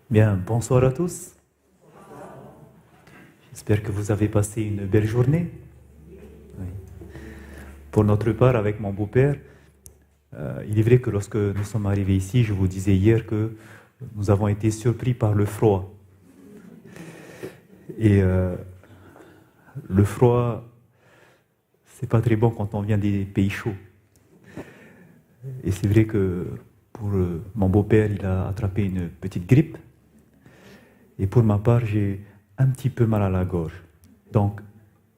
Bien, bonsoir à tous. J'espère que vous avez passé une belle journée. Oui. Pour notre part, avec mon beau-père, il est vrai que lorsque nous sommes arrivés ici, je vous disais hier que nous avons été surpris par le froid. Et le froid, c'est pas très bon quand on vient des pays chauds. Et c'est vrai que pour mon beau-père, il a attrapé une petite grippe. Et pour ma part, j'ai un petit peu mal à la gorge. Donc,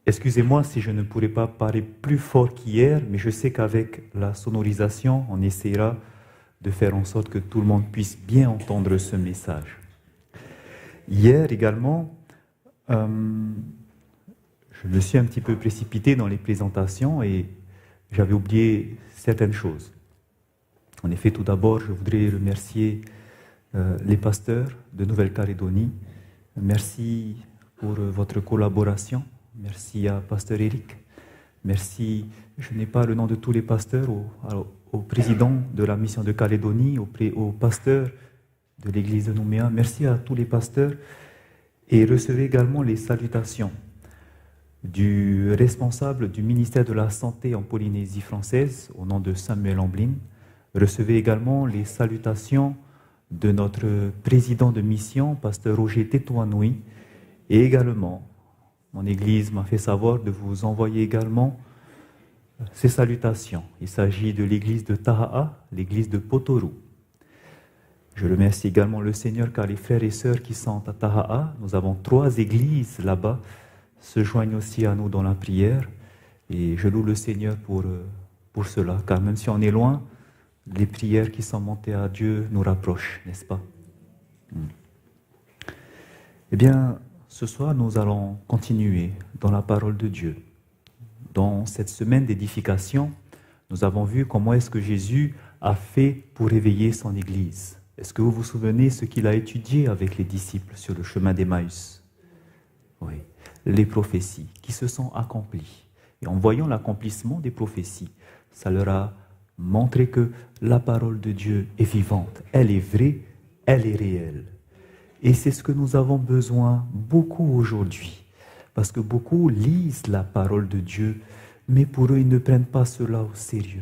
excusez-moi si je ne pourrais pas parler plus fort qu'hier, mais je sais qu'avec la sonorisation, on essaiera de faire en sorte que tout le monde puisse bien entendre ce message. Hier également, je me suis un petit peu précipité dans les présentations et j'avais oublié certaines choses. En effet, tout d'abord, je voudrais remercier les pasteurs de Nouvelle-Calédonie. Merci pour votre collaboration. Merci à Pasteur Eric. Merci, je n'ai pas le nom de tous les pasteurs, au président de la mission de Calédonie, au pasteur de l'église de Nouméa. Merci à tous les pasteurs et recevez également les salutations du responsable du ministère de la Santé en Polynésie française, au nom de Samuel Amblin. Recevez également les salutations de notre président de mission, pasteur Roger Tetouanoui, et également, mon église m'a fait savoir de vous envoyer également ces salutations. Il s'agit de l'église de Taha'a, l'église de Potoru. Je remercie également le Seigneur car les frères et sœurs qui sont à Taha'a, nous avons 3 églises là-bas, se joignent aussi à nous dans la prière. Et je loue le Seigneur pour cela, car même si on est loin, les prières qui sont montées à Dieu nous rapprochent, n'est-ce pas? Eh bien, ce soir, nous allons continuer dans la parole de Dieu. Dans cette semaine d'édification, nous avons vu comment est-ce que Jésus a fait pour réveiller son Église. Est-ce que vous vous souvenez ce qu'il a étudié avec les disciples sur le chemin d'Emmaüs? Oui, les prophéties qui se sont accomplies. Et en voyant l'accomplissement des prophéties, ça leur a montré que la parole de Dieu est vivante, elle est vraie, elle est réelle. Et c'est ce que nous avons besoin beaucoup aujourd'hui. Parce que beaucoup lisent la parole de Dieu, mais pour eux, ils ne prennent pas cela au sérieux.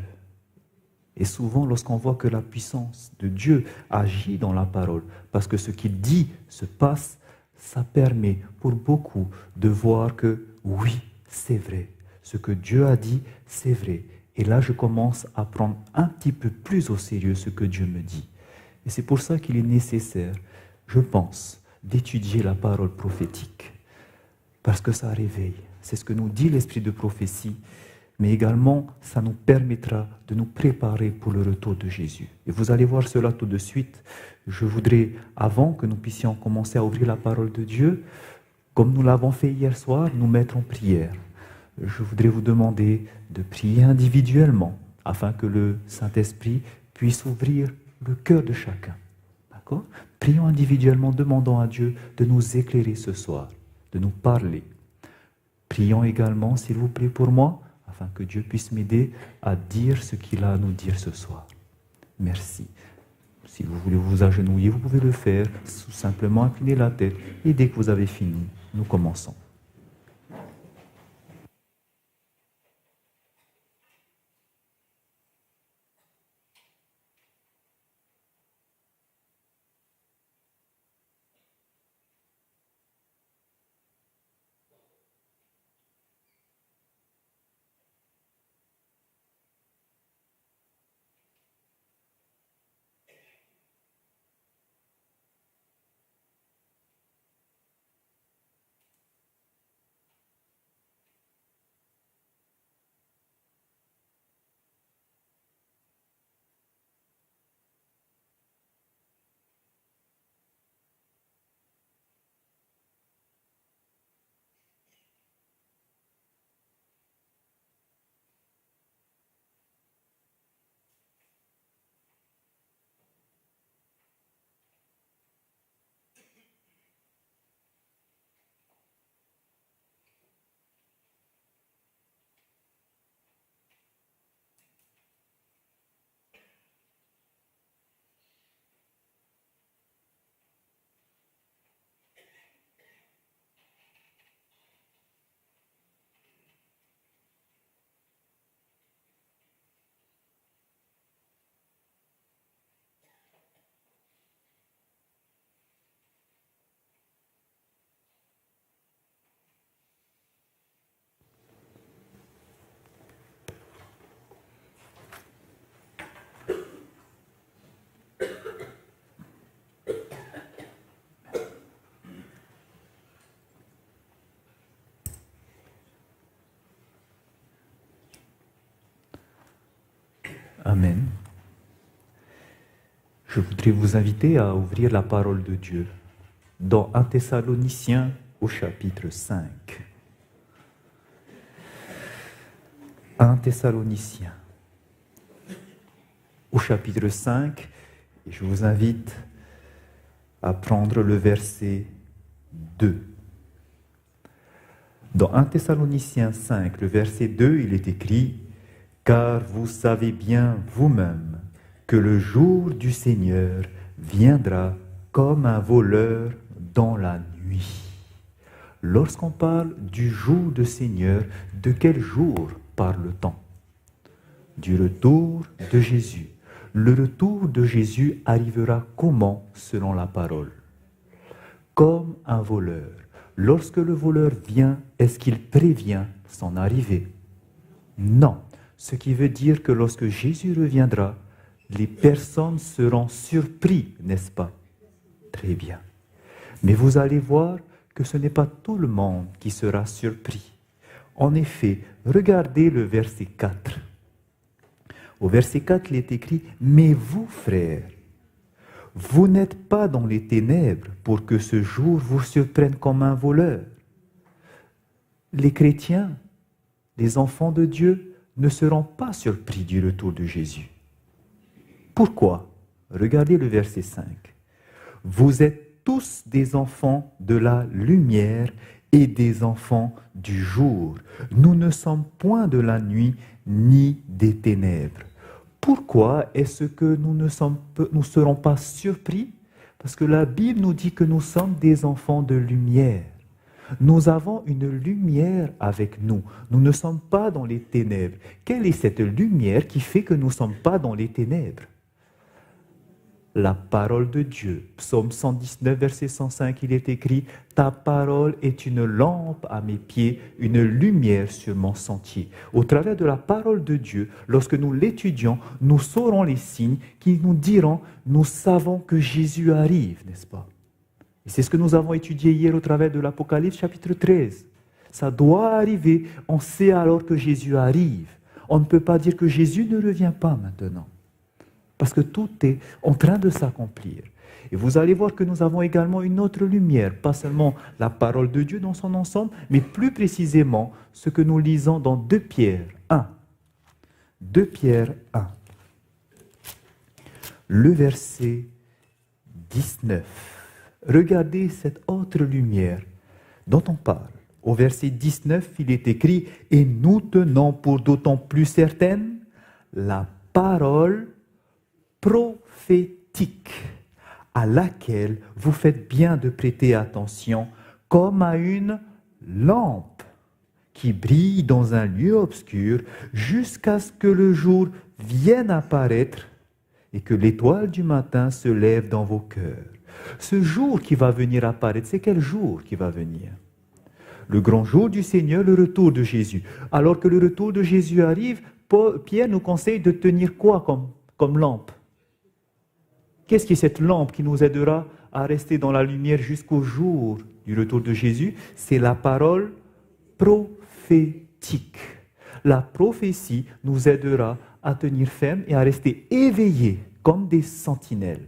Et souvent, lorsqu'on voit que la puissance de Dieu agit dans la parole, parce que ce qu'il dit se passe, ça permet pour beaucoup de voir que oui, c'est vrai. Ce que Dieu a dit, c'est vrai. Et là, je commence à prendre un petit peu plus au sérieux ce que Dieu me dit. Et c'est pour ça qu'il est nécessaire, je pense, d'étudier la parole prophétique. Parce que ça réveille. C'est ce que nous dit l'esprit de prophétie. Mais également, ça nous permettra de nous préparer pour le retour de Jésus. Et vous allez voir cela tout de suite. Je voudrais, avant que nous puissions commencer à ouvrir la parole de Dieu, comme nous l'avons fait hier soir, nous mettre en prière. Je voudrais vous demander de prier individuellement, afin que le Saint-Esprit puisse ouvrir le cœur de chacun. D'accord? Prions individuellement, demandons à Dieu de nous éclairer ce soir, de nous parler. Prions également, s'il vous plaît, pour moi, afin que Dieu puisse m'aider à dire ce qu'il a à nous dire ce soir. Merci. Si vous voulez vous agenouiller, vous pouvez le faire, simplement incliner la tête. Et dès que vous avez fini, nous commençons. Amen. Je voudrais vous inviter à ouvrir la parole de Dieu dans 1 Thessaloniciens au chapitre 5. 1 Thessaloniciens au chapitre 5, et je vous invite à prendre le verset 2. Dans 1 Thessaloniciens 5, le verset 2, il est écrit « Car vous savez bien vous-même que le jour du Seigneur viendra comme un voleur dans la nuit. » Lorsqu'on parle du jour du Seigneur, de quel jour parle-t-on? Du retour de Jésus. Le retour de Jésus arrivera comment selon la parole? Comme un voleur. Lorsque le voleur vient, est-ce qu'il prévient son arrivée? Non. Ce qui veut dire que lorsque Jésus reviendra, les personnes seront surprises, n'est-ce pas? Très bien. Mais vous allez voir que ce n'est pas tout le monde qui sera surpris. En effet, regardez le verset 4. Au verset 4, il est écrit « Mais vous, frères, vous n'êtes pas dans les ténèbres pour que ce jour vous surprenne comme un voleur. » Les chrétiens, les enfants de Dieu, ne seront pas surpris du retour de Jésus. Pourquoi? Regardez le verset 5. « Vous êtes tous des enfants de la lumière et des enfants du jour. Nous ne sommes point de la nuit ni des ténèbres. » Pourquoi est-ce que nous ne serons pas surpris? Parce que la Bible nous dit que nous sommes des enfants de lumière. Nous avons une lumière avec nous. Nous ne sommes pas dans les ténèbres. Quelle est cette lumière qui fait que nous ne sommes pas dans les ténèbres? La parole de Dieu. Psaume 119, verset 105, il est écrit « Ta parole est une lampe à mes pieds, une lumière sur mon sentier. » Au travers de la parole de Dieu, lorsque nous l'étudions, nous saurons les signes qui nous diront « Nous savons que Jésus arrive, n'est-ce pas ?» Et c'est ce que nous avons étudié hier au travers de l'Apocalypse chapitre 13. Ça doit arriver, on sait alors que Jésus arrive. On ne peut pas dire que Jésus ne revient pas maintenant. Parce que tout est en train de s'accomplir. Et vous allez voir que nous avons également une autre lumière, pas seulement la parole de Dieu dans son ensemble, mais plus précisément ce que nous lisons dans 2 Pierre 1. 2 Pierre 1. Le verset 19. Regardez cette autre lumière dont on parle. Au verset 19, il est écrit « Et nous tenons pour d'autant plus certaine la parole prophétique, à laquelle vous faites bien de prêter attention, comme à une lampe qui brille dans un lieu obscur, jusqu'à ce que le jour vienne apparaître et que l'étoile du matin se lève dans vos cœurs. » Ce jour qui va venir apparaître, c'est quel jour qui va venir? Le grand jour du Seigneur, le retour de Jésus. Alors que le retour de Jésus arrive, Pierre nous conseille de tenir quoi comme lampe? Qu'est-ce qui est cette lampe qui nous aidera à rester dans la lumière jusqu'au jour du retour de Jésus? C'est la parole prophétique. La prophétie nous aidera à tenir ferme et à rester éveillés comme des sentinelles.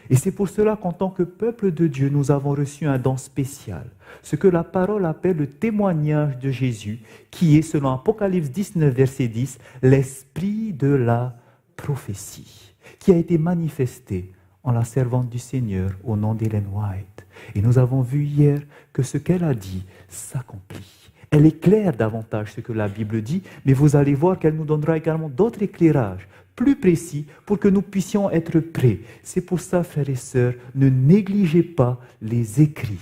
Et c'est pour cela qu'en tant que peuple de Dieu, nous avons reçu un don spécial. Ce que la parole appelle le témoignage de Jésus, qui est, selon Apocalypse 19, verset 10, l'esprit de la prophétie, qui a été manifesté en la servante du Seigneur au nom d'Ellen White. Et nous avons vu hier que ce qu'elle a dit s'accomplit. Elle éclaire davantage ce que la Bible dit, mais vous allez voir qu'elle nous donnera également d'autres éclairages plus précis pour que nous puissions être prêts. C'est pour ça, frères et sœurs, ne négligez pas les écrits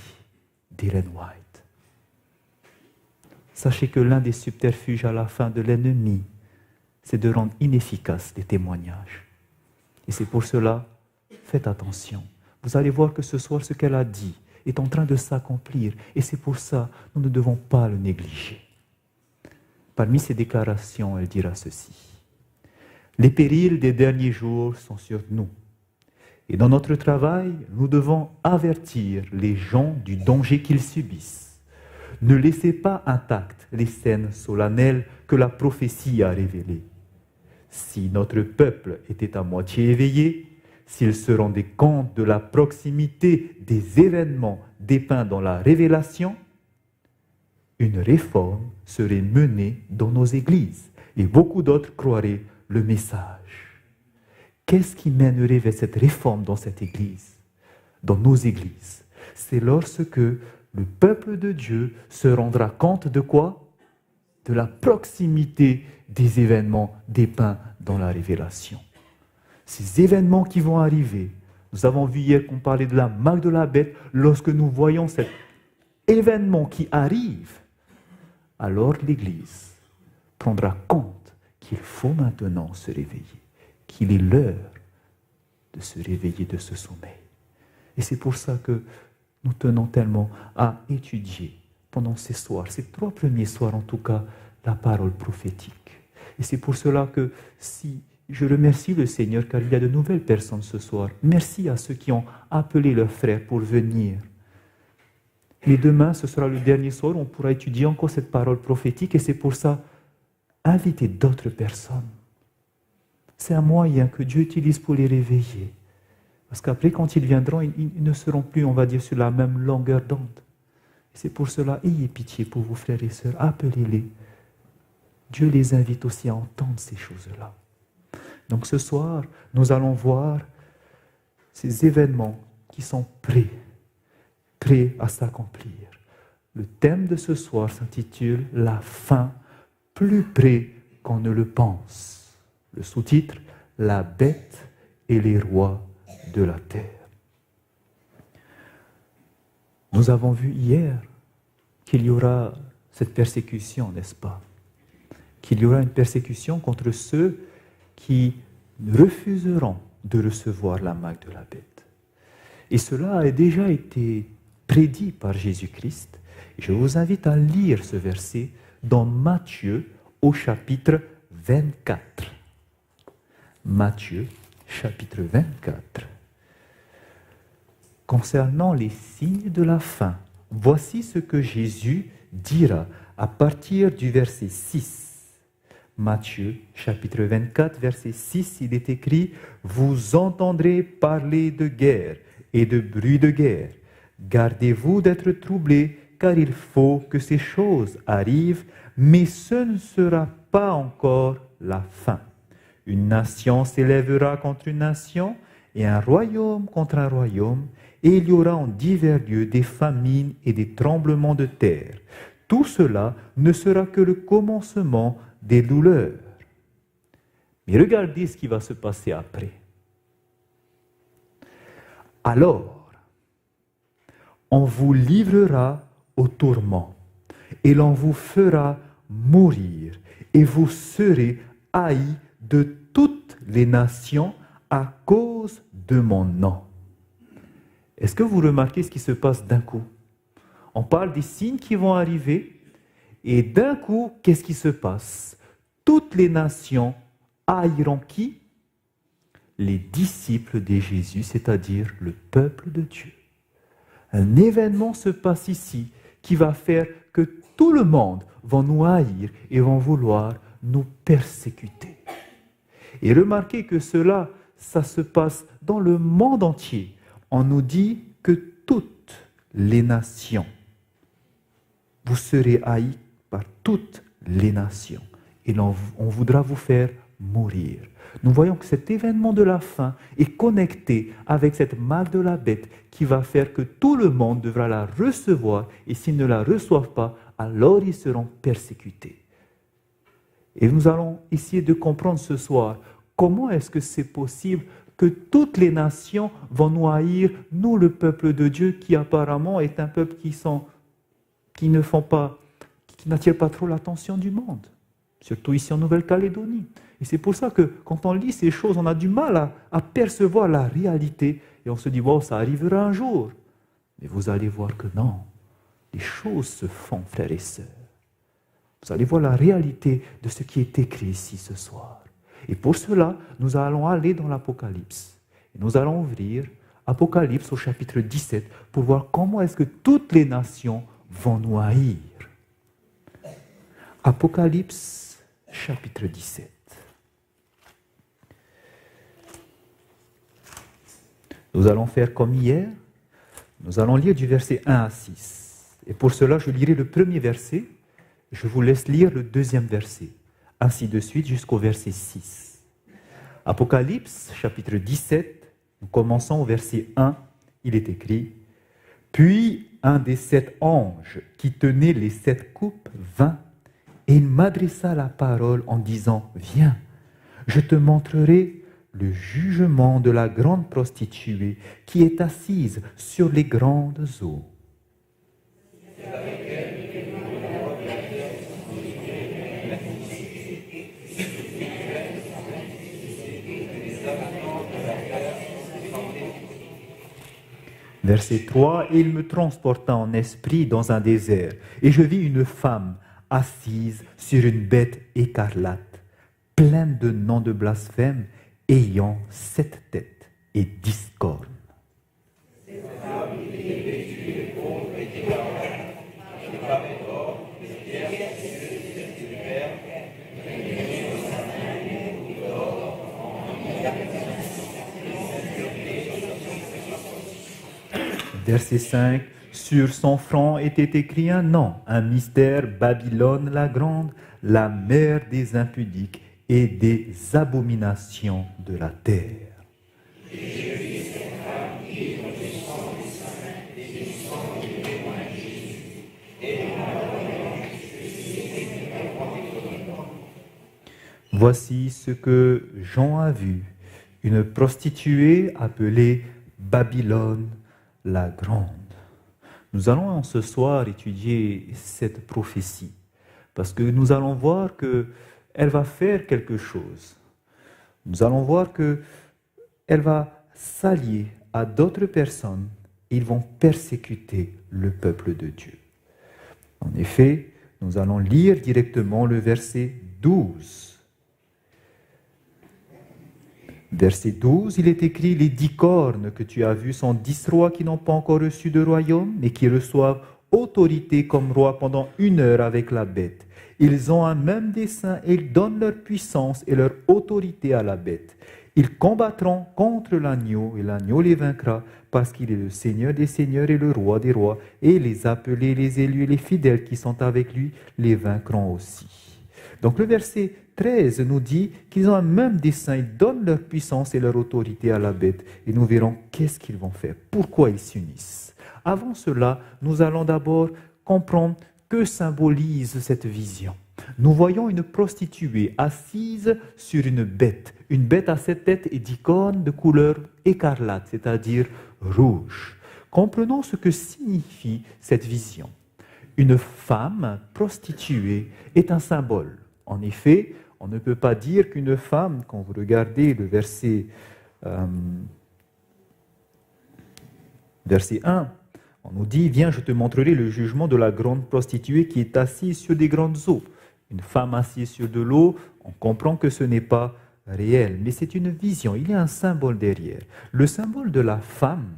d'Ellen White. Sachez que l'un des subterfuges à la fin de l'ennemi, c'est de rendre inefficaces les témoignages. Et c'est pour cela, faites attention. Vous allez voir que ce soir, ce qu'elle a dit est en train de s'accomplir. Et c'est pour ça, nous ne devons pas le négliger. Parmi ses déclarations, elle dira ceci. Les périls des derniers jours sont sur nous. Et dans notre travail, nous devons avertir les gens du danger qu'ils subissent. Ne laissez pas intactes les scènes solennelles que la prophétie a révélées. Si notre peuple était à moitié éveillé, s'il se rendait compte de la proximité des événements dépeints dans la révélation, une réforme serait menée dans nos églises et beaucoup d'autres croiraient le message. Qu'est-ce qui mènerait vers cette réforme dans cette église, dans nos églises? C'est lorsque le peuple de Dieu se rendra compte de quoi? De la proximité des événements dépeints dans la révélation. Ces événements qui vont arriver, nous avons vu hier qu'on parlait de la marque de la bête, lorsque nous voyons cet événement qui arrive, alors l'Église prendra compte qu'il faut maintenant se réveiller, qu'il est l'heure de se réveiller de ce sommeil. Et c'est pour ça que nous tenons tellement à étudier pendant ces soirs, ces 3 premiers soirs en tout cas, la parole prophétique. Et c'est pour cela que si je remercie le Seigneur car il y a de nouvelles personnes ce soir. Merci à ceux qui ont appelé leurs frères pour venir. Mais demain, ce sera le dernier soir où on pourra étudier encore cette parole prophétique et c'est pour ça, invitez d'autres personnes. C'est un moyen que Dieu utilise pour les réveiller. Parce qu'après, quand ils viendront, ils ne seront plus, on va dire, sur la même longueur d'onde. Et c'est pour cela, ayez pitié pour vos frères et sœurs, appelez-les. Dieu les invite aussi à entendre ces choses-là. Donc ce soir, nous allons voir ces événements qui sont prêts à s'accomplir. Le thème de ce soir s'intitule « La fin, plus près qu'on ne le pense ». Le sous-titre « La bête et les rois de la terre ». Nous avons vu hier qu'il y aura cette persécution, n'est-ce pas? Qu'il y aura une persécution contre ceux qui refuseront de recevoir la marque de la bête. Et cela a déjà été prédit par Jésus-Christ. Je vous invite à lire ce verset dans Matthieu au chapitre 24. Matthieu, chapitre 24. Concernant les signes de la fin, voici ce que Jésus dira à partir du verset 6. Matthieu, chapitre 24, verset 6, il est écrit « Vous entendrez parler de guerre et de bruit de guerre. Gardez-vous d'être troublés, car il faut que ces choses arrivent, mais ce ne sera pas encore la fin. Une nation s'élèvera contre une nation, et un royaume contre un royaume, et il y aura en divers lieux des famines et des tremblements de terre. Tout cela ne sera que le commencement des douleurs. » Mais regardez ce qui va se passer après. Alors, on vous livrera au tourment, et l'on vous fera mourir, et vous serez haïs de toutes les nations à cause de mon nom. Est-ce que vous remarquez ce qui se passe d'un coup? On parle des signes qui vont arriver, et d'un coup, qu'est-ce qui se passe? Toutes les nations haïront qui? Les disciples de Jésus, c'est-à-dire le peuple de Dieu. Un événement se passe ici qui va faire que tout le monde va nous haïr et vont vouloir nous persécuter. Et remarquez que cela, ça se passe dans le monde entier. On nous dit que toutes les nations, vous serez haïs par toutes les nations et on voudra vous faire mourir. Nous voyons que cet événement de la fin est connecté avec cette marque de la bête qui va faire que tout le monde devra la recevoir et s'ils ne la reçoivent pas, alors ils seront persécutés. Et nous allons essayer de comprendre ce soir comment est-ce que c'est possible que toutes les nations vont nous haïr, nous le peuple de Dieu qui apparemment est un peuple qui n'attire pas trop l'attention du monde, surtout ici en Nouvelle-Calédonie. Et c'est pour ça que quand on lit ces choses, on a du mal à percevoir la réalité et on se dit, bon, ça arrivera un jour. Mais vous allez voir que non, les choses se font, frères et sœurs. Vous allez voir la réalité de ce qui est écrit ici ce soir. Et pour cela, nous allons aller dans l'Apocalypse. Et nous allons ouvrir Apocalypse au chapitre 17 pour voir comment est-ce que toutes les nations vont nous haïr. Apocalypse chapitre 17. Nous allons faire comme hier. Nous allons lire du verset 1 à 6. Et pour cela, je lirai le premier verset. Je vous laisse lire le deuxième verset. Ainsi de suite jusqu'au verset 6. Apocalypse, chapitre 17. Nous commençons au verset 1. Il est écrit: Puis un des 7 anges qui tenait les 7 coupes vint, et il m'adressa la parole en disant: Viens, je te montrerai le jugement de la grande prostituée qui est assise sur les grandes eaux. Verset 3, et il me transporta en esprit dans un désert, et je vis une femme assise sur une bête écarlate, pleine de noms de blasphème, ayant 7 têtes et 10 cornes. Verset 5, sur son front était écrit un nom, un mystère, Babylone la grande, la mère des impudiques et des abominations de la terre. Voici ce que Jean a vu, une prostituée appelée Babylone la grande. Nous allons ce soir étudier cette prophétie, parce que nous allons voir qu'elle va faire quelque chose. Nous allons voir qu'elle va s'allier à d'autres personnes, et ils vont persécuter le peuple de Dieu. En effet, nous allons lire directement le verset 12. Verset 12, il est écrit: Les 10 cornes que tu as vues sont 10 rois qui n'ont pas encore reçu de royaume, mais qui reçoivent autorité comme rois pendant 1 heure avec la bête. Ils ont un même dessein et ils donnent leur puissance et leur autorité à la bête. Ils combattront contre l'agneau et l'agneau les vaincra, parce qu'il est le Seigneur des seigneurs et le roi des rois, et les appelés, les élus et les fidèles qui sont avec lui les vaincront aussi. Donc le verset 13 nous dit qu'ils ont un même dessein, ils donnent leur puissance et leur autorité à la bête, et nous verrons qu'est-ce qu'ils vont faire, pourquoi ils s'unissent. Avant cela, nous allons d'abord comprendre que symbolise cette vision. Nous voyons une prostituée assise sur une bête à 7 têtes et 10 cornes de couleur écarlate, c'est-à-dire rouge. Comprenons ce que signifie cette vision. Une femme prostituée est un symbole. En effet, on ne peut pas dire qu'une femme, quand vous regardez le verset 1, on nous dit: Viens, je te montrerai le jugement de la grande prostituée qui est assise sur des grandes eaux. Une femme assise sur de l'eau, on comprend que ce n'est pas réel, mais c'est une vision, il y a un symbole derrière. Le symbole de la femme,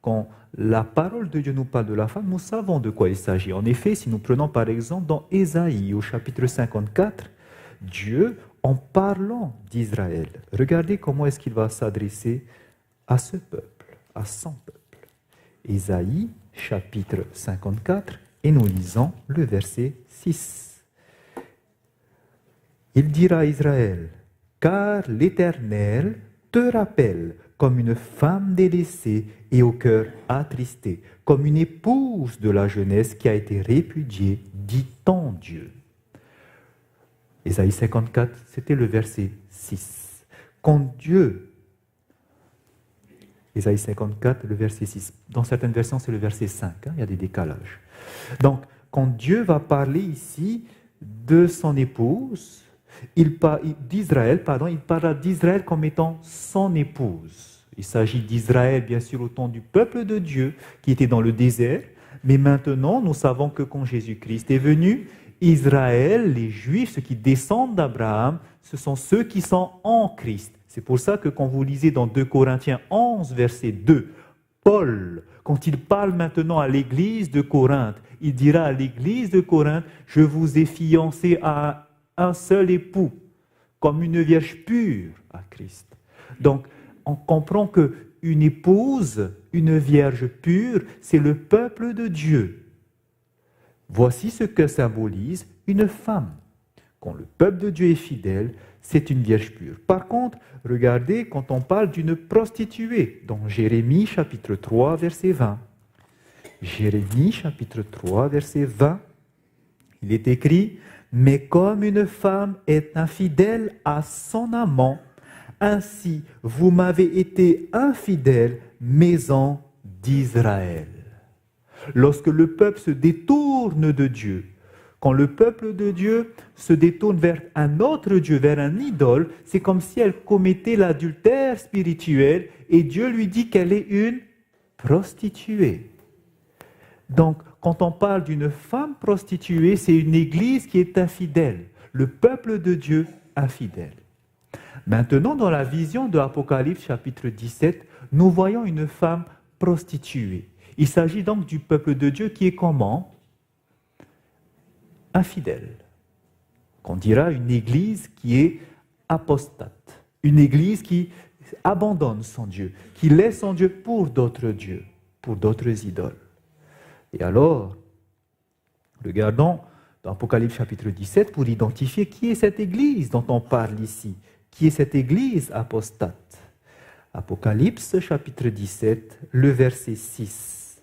quand la parole de Dieu nous parle de la femme, nous savons de quoi il s'agit. En effet, si nous prenons par exemple dans Ésaïe au chapitre 54, Dieu, en parlant d'Israël, regardez comment est-ce qu'il va s'adresser à ce peuple, à son peuple. Ésaïe chapitre 54, et nous lisons le verset 6. Il dira à Israël: Car l'Éternel te rappelle comme une femme délaissée et au cœur attristé, comme une épouse de la jeunesse qui a été répudiée, dit ton Dieu. Ésaïe 54, c'était le verset 6. Quand Dieu, Ésaïe 54, le verset 6, dans certaines versions c'est le verset 5, il y a des décalages. Donc, quand Dieu va parler ici de son épouse, il parlera d'Israël comme étant son épouse. Il s'agit d'Israël, bien sûr, au temps du peuple de Dieu qui était dans le désert, mais maintenant, nous savons que quand Jésus-Christ est venu, Israël, les Juifs, ceux qui descendent d'Abraham, ce sont ceux qui sont en Christ. C'est pour ça que quand vous lisez dans 2 Corinthiens 11, verset 2, Paul, quand il parle maintenant à l'église de Corinthe, il dira à l'église de Corinthe: Je vous ai fiancé à un seul époux, comme une vierge pure à Christ. Donc, on comprend que une épouse, une vierge pure, c'est le peuple de Dieu. Voici ce que symbolise une femme. Quand le peuple de Dieu est fidèle, c'est une vierge pure. Par contre, regardez quand on parle d'une prostituée, dans Jérémie chapitre 3, verset 20. Jérémie chapitre 3, verset 20, il est écrit « Mais comme une femme est infidèle à son amant, ainsi vous m'avez été infidèles, maison d'Israël. » Lorsque le peuple se détourne de Dieu, quand le peuple de Dieu se détourne vers un autre Dieu, vers un idole, c'est comme si elle commettait l'adultère spirituel et Dieu lui dit qu'elle est une prostituée. Donc, quand on parle d'une femme prostituée, c'est une église qui est infidèle, le peuple de Dieu infidèle. Maintenant, dans la vision de Apocalypse chapitre 17, nous voyons une femme prostituée. Il s'agit donc du peuple de Dieu qui est comment ? Infidèle. Qu'on dira une église qui est apostate. Une église qui abandonne son Dieu, qui laisse son Dieu pour d'autres dieux, pour d'autres idoles. Et alors, regardons dans Apocalypse chapitre 17 pour identifier qui est cette église dont on parle ici. Qui est cette église apostate ? Apocalypse chapitre 17, le verset 6.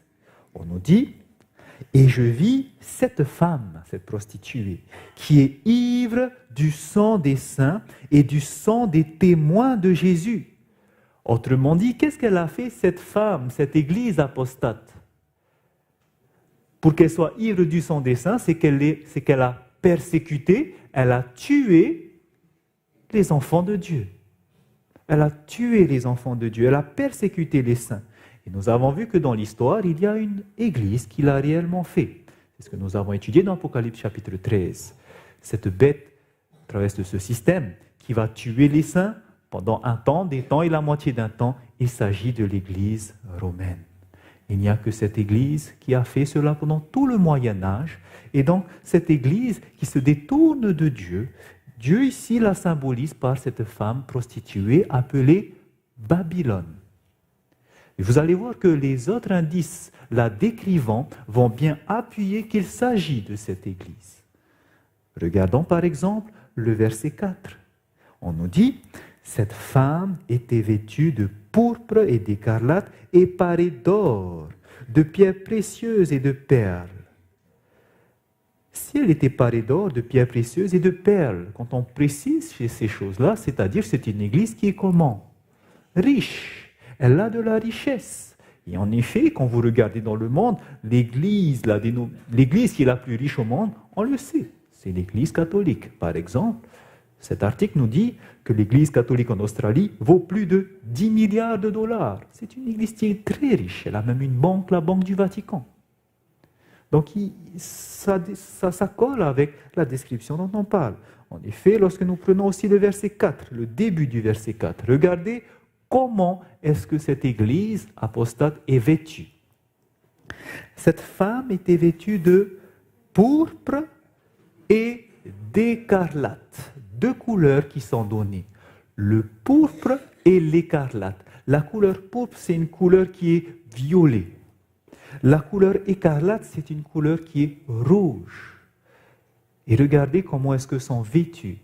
On nous dit « Et je vis cette femme, cette prostituée, qui est ivre du sang des saints et du sang des témoins de Jésus. » Autrement dit, qu'est-ce qu'elle a fait cette femme, cette église apostate ? Pour qu'elle soit ivre du sang des saints, c'est qu'elle a persécuté, elle a tué les enfants de Dieu. Elle a tué les enfants de Dieu, elle a persécuté les saints. Et nous avons vu que dans l'histoire, il y a une église qui l'a réellement fait. C'est ce que nous avons étudié dans Apocalypse chapitre 13. Cette bête, à travers de ce système, qui va tuer les saints pendant un temps, des temps et la moitié d'un temps, il s'agit de l'église romaine. Il n'y a que cette église qui a fait cela pendant tout le Moyen-Âge. Et donc, cette église qui se détourne de Dieu, Dieu ici la symbolise par cette femme prostituée appelée Babylone. Et vous allez voir que les autres indices la décrivant vont bien appuyer qu'il s'agit de cette église. Regardons par exemple le verset 4. On nous dit « Cette femme était vêtue de pourpre et d'écarlate et parée d'or, de pierres précieuses et de perles. » Si elle était parée d'or, de pierres précieuses et de perles, quand on précise ces choses-là, c'est-à-dire c'est une église qui est comment ? Riche. Elle a de la richesse. Et en effet, quand vous regardez dans le monde, l'église qui est la plus riche au monde, on le sait, c'est l'église catholique. Par exemple, cet article nous dit que l'église catholique en Australie vaut plus de 10 milliards de dollars. C'est une église qui est très riche. Elle a même une banque, la Banque du Vatican. Donc ça colle avec la description dont on parle. En effet, lorsque nous prenons aussi le verset 4, le début du verset 4, regardez comment est-ce que cette église apostate est vêtue. Cette femme était vêtue de pourpre et d'écarlate, deux couleurs qui sont données, le pourpre et l'écarlate. La couleur pourpre, c'est une couleur qui est violet. La couleur écarlate, c'est une couleur qui est rouge. Et regardez comment est-ce que sont vêtus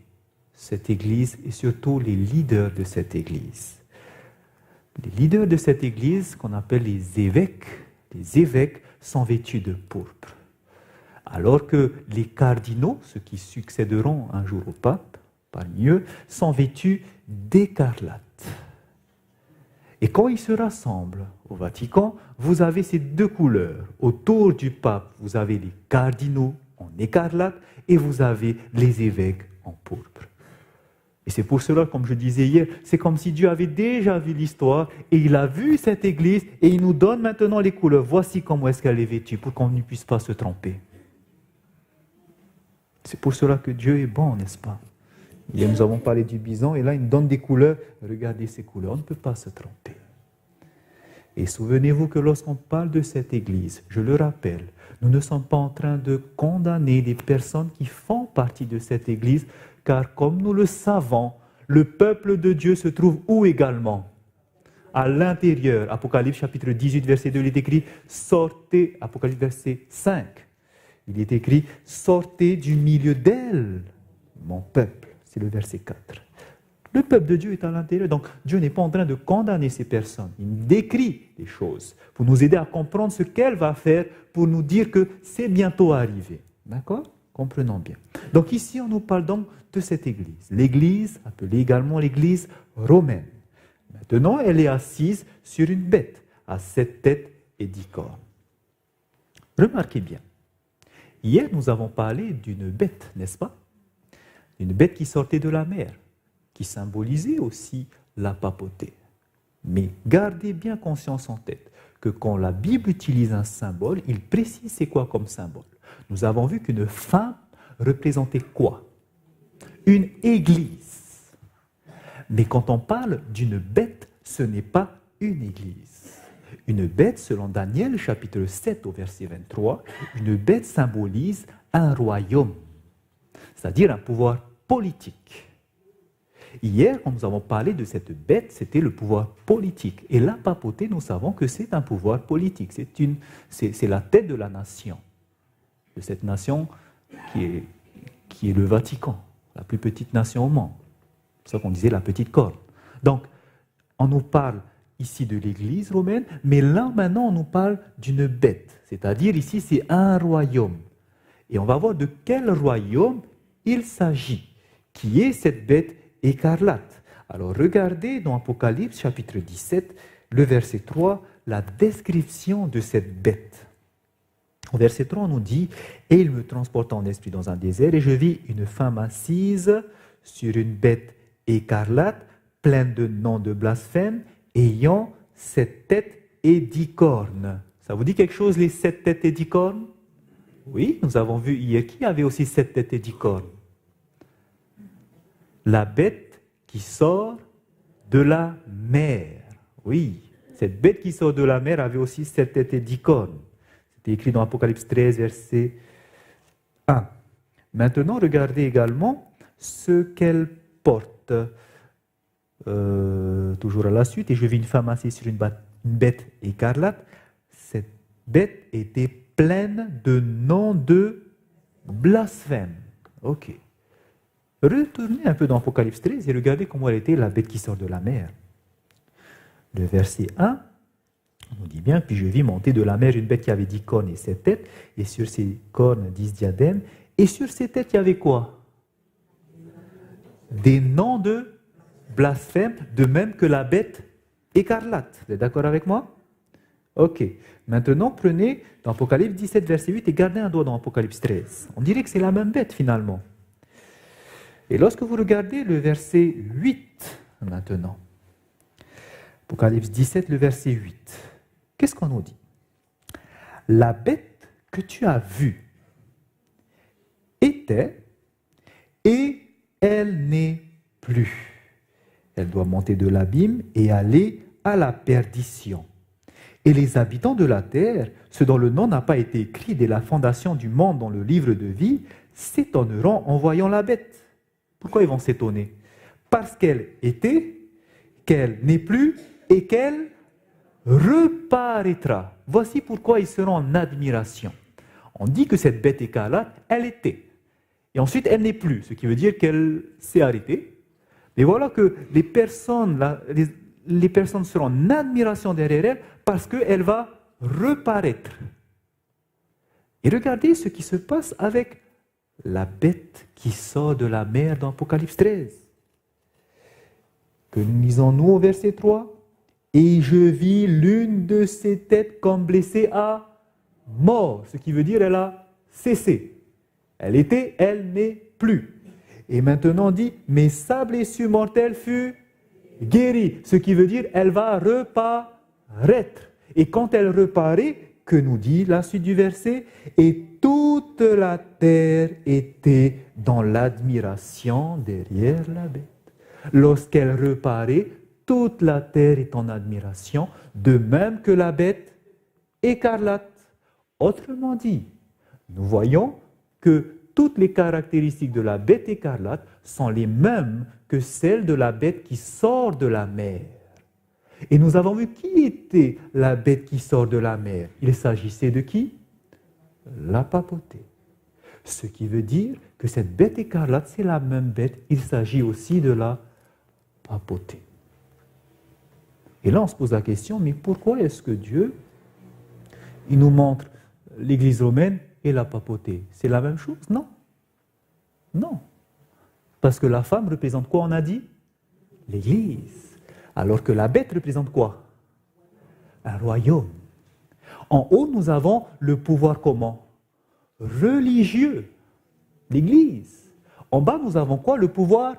cette église et surtout les leaders de cette église. Les leaders de cette église, qu'on appelle les évêques sont vêtus de pourpre. Alors que les cardinaux, ceux qui succéderont un jour au pape, parmi eux, sont vêtus d'écarlate. Et quand ils se rassemblent au Vatican, vous avez ces deux couleurs. Autour du pape, vous avez les cardinaux en écarlate et vous avez les évêques en pourpre. Et c'est pour cela, comme je disais hier, c'est comme si Dieu avait déjà vu l'histoire et il a vu cette église et il nous donne maintenant les couleurs. Voici comment est-ce qu'elle est vêtue pour qu'on ne puisse pas se tromper. C'est pour cela que Dieu est bon, n'est-ce pas ? Hier, nous avons parlé du bison et là, il nous donne des couleurs. Regardez ces couleurs, on ne peut pas se tromper. Et souvenez-vous que lorsqu'on parle de cette église, je le rappelle, nous ne sommes pas en train de condamner des personnes qui font partie de cette église, car comme nous le savons, le peuple de Dieu se trouve où également ? À l'intérieur, Apocalypse chapitre 18, verset 2, il est écrit « Sortez », Apocalypse verset 5, il est écrit « Sortez du milieu d'elle, mon peuple ». C'est le verset 4. Le peuple de Dieu est à l'intérieur, donc Dieu n'est pas en train de condamner ces personnes. Il décrit des choses pour nous aider à comprendre ce qu'elle va faire pour nous dire que c'est bientôt arrivé. D'accord? Comprenons bien. Donc ici, on nous parle donc de cette église. L'église, appelée également l'église romaine. Maintenant, elle est assise sur une bête à 7 têtes et 10 cornes. Remarquez bien. Hier, nous avons parlé d'une bête, n'est-ce pas? Une bête qui sortait de la mer, qui symbolisait aussi la papauté. Mais gardez bien conscience en tête que quand la Bible utilise un symbole, il précise c'est quoi comme symbole. Nous avons vu qu'une femme représentait quoi? Une église. Mais quand on parle d'une bête, ce n'est pas une église. Une bête, selon Daniel chapitre 7 au verset 23, une bête symbolise un royaume, c'est-à-dire un pouvoir politique. Hier, quand nous avons parlé de cette bête, c'était le pouvoir politique. Et la papauté, nous savons que c'est un pouvoir politique. C'est la tête de la nation. De cette nation qui est le Vatican, la plus petite nation au monde. C'est ça qu'on disait la petite corne. Donc, on nous parle ici de l'Église romaine, mais là, maintenant, on nous parle d'une bête. C'est-à-dire, ici, c'est un royaume. Et on va voir de quel royaume il s'agit. Qui est cette bête écarlate? Alors, regardez dans Apocalypse, chapitre 17, le verset 3, la description de cette bête. Au verset 3, on nous dit « Et il me transporta en esprit dans un désert, et je vis une femme assise sur une bête écarlate, pleine de noms de blasphème, ayant 7 têtes et 10 cornes. » Ça vous dit quelque chose, les 7 têtes et 10 cornes? Oui, nous avons vu hier qui avait aussi 7 têtes et 10 cornes. La bête qui sort de la mer. Oui, cette bête qui sort de la mer avait aussi 7 têtes et 10 cornes. C'était écrit dans Apocalypse 13, verset 1. Maintenant, regardez également ce qu'elle porte. Toujours à la suite, et je vis une femme assise sur une bête écarlate. Cette bête était pleine de noms de blasphème. Ok. Retournez un peu dans Apocalypse 13 et regardez comment elle était, la bête qui sort de la mer. Le verset 1, on nous dit bien, puis je vis monter de la mer une bête qui avait 10 cornes et 7 têtes, et sur ses cornes 10 diadèmes, et sur ses têtes il y avait quoi? Des noms de blasphème, de même que la bête écarlate. Vous êtes d'accord avec moi? Ok. Maintenant, prenez dans Apocalypse 17, verset 8, et gardez un doigt dans Apocalypse 13. On dirait que c'est la même bête finalement. Et lorsque vous regardez le verset 8, maintenant, Apocalypse 17, le verset 8, qu'est-ce qu'on nous dit? La bête que tu as vue était, et elle n'est plus. Elle doit monter de l'abîme et aller à la perdition. Et les habitants de la terre, ceux dont le nom n'a pas été écrit dès la fondation du monde dans le livre de vie, s'étonneront en voyant la bête. Pourquoi ils vont s'étonner? Parce qu'elle était, qu'elle n'est plus et qu'elle reparaîtra. Voici pourquoi ils seront en admiration. On dit que cette bête écarlate, elle était. Et ensuite, elle n'est plus, ce qui veut dire qu'elle s'est arrêtée. Mais voilà que les personnes seront en admiration derrière elle parce qu'elle va reparaître. Et regardez ce qui se passe avec la bête qui sort de la mer dans Apocalypse 13. Que lisons-nous au verset 3? Et je vis l'une de ses têtes comme blessée à mort, ce qui veut dire elle a cessé. Elle était, elle n'est plus. Et maintenant on dit, mais sa blessure mortelle fut guérie, ce qui veut dire elle va reparaître. Et quand elle reparaît, que nous dit la suite du verset? Et toute la terre était dans l'admiration derrière la bête. Lorsqu'elle reparaît, toute la terre est en admiration, de même que la bête écarlate. Autrement dit, nous voyons que toutes les caractéristiques de la bête écarlate sont les mêmes que celles de la bête qui sort de la mer. Et nous avons vu qui était la bête qui sort de la mer. Il s'agissait de qui? La papauté. Ce qui veut dire que cette bête écarlate, c'est la même bête. Il s'agit aussi de la papauté. Et là, on se pose la question, mais pourquoi est-ce que Dieu, il nous montre l'Église romaine et la papauté? C'est la même chose? Non. Non. Parce que la femme représente quoi, on a dit? L'Église. Alors que la bête représente quoi? Un royaume. En haut, nous avons le pouvoir comment? Religieux. L'Église. En bas, nous avons quoi? Le pouvoir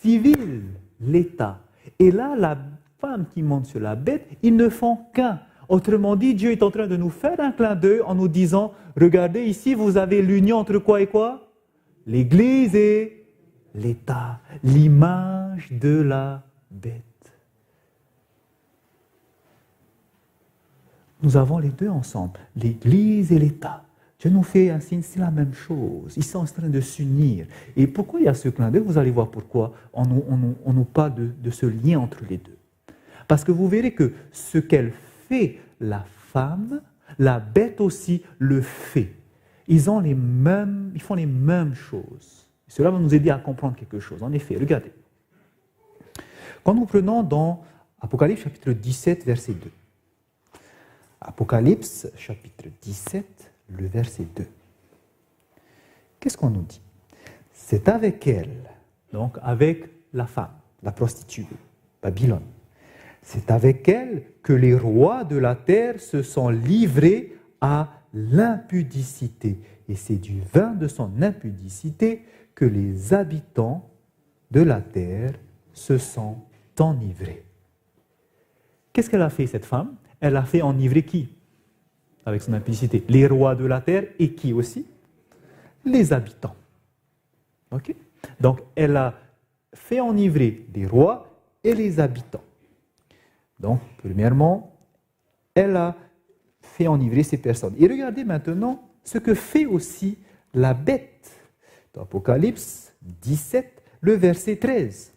civil. L'État. Et là, la femme qui monte sur la bête, ils ne font qu'un. Autrement dit, Dieu est en train de nous faire un clin d'œil en nous disant, regardez ici, vous avez l'union entre quoi et quoi? L'Église et l'État, l'image de la bête. Nous avons les deux ensemble, l'Église et l'État. Dieu nous fait un signe, c'est la même chose. Ils sont en train de s'unir. Et pourquoi il y a ce clin d'œil? Vous allez voir pourquoi on nous parle de ce lien entre les deux. Parce que vous verrez que ce qu'elle fait, la femme, la bête aussi le fait. Ils font les mêmes choses. Cela va nous aider à comprendre quelque chose. En effet, regardez. Quand nous prenons dans Apocalypse chapitre 17, verset 2. Apocalypse chapitre 17, le verset 2. Qu'est-ce qu'on nous dit? C'est avec elle, donc avec la femme, la prostituée, Babylone. C'est avec elle que les rois de la terre se sont livrés à l'impudicité. Et c'est du vin de son impudicité que les habitants de la terre se sont enivrés. Qu'est-ce qu'elle a fait, cette femme? Elle a fait enivrer qui? Avec son impudicité. Les rois de la terre et qui aussi? Les habitants. Ok? Donc, elle a fait enivrer les rois et les habitants. Donc, premièrement, elle a fait enivrer ces personnes. Et regardez maintenant ce que fait aussi la bête. Dans Apocalypse 17, le verset 13.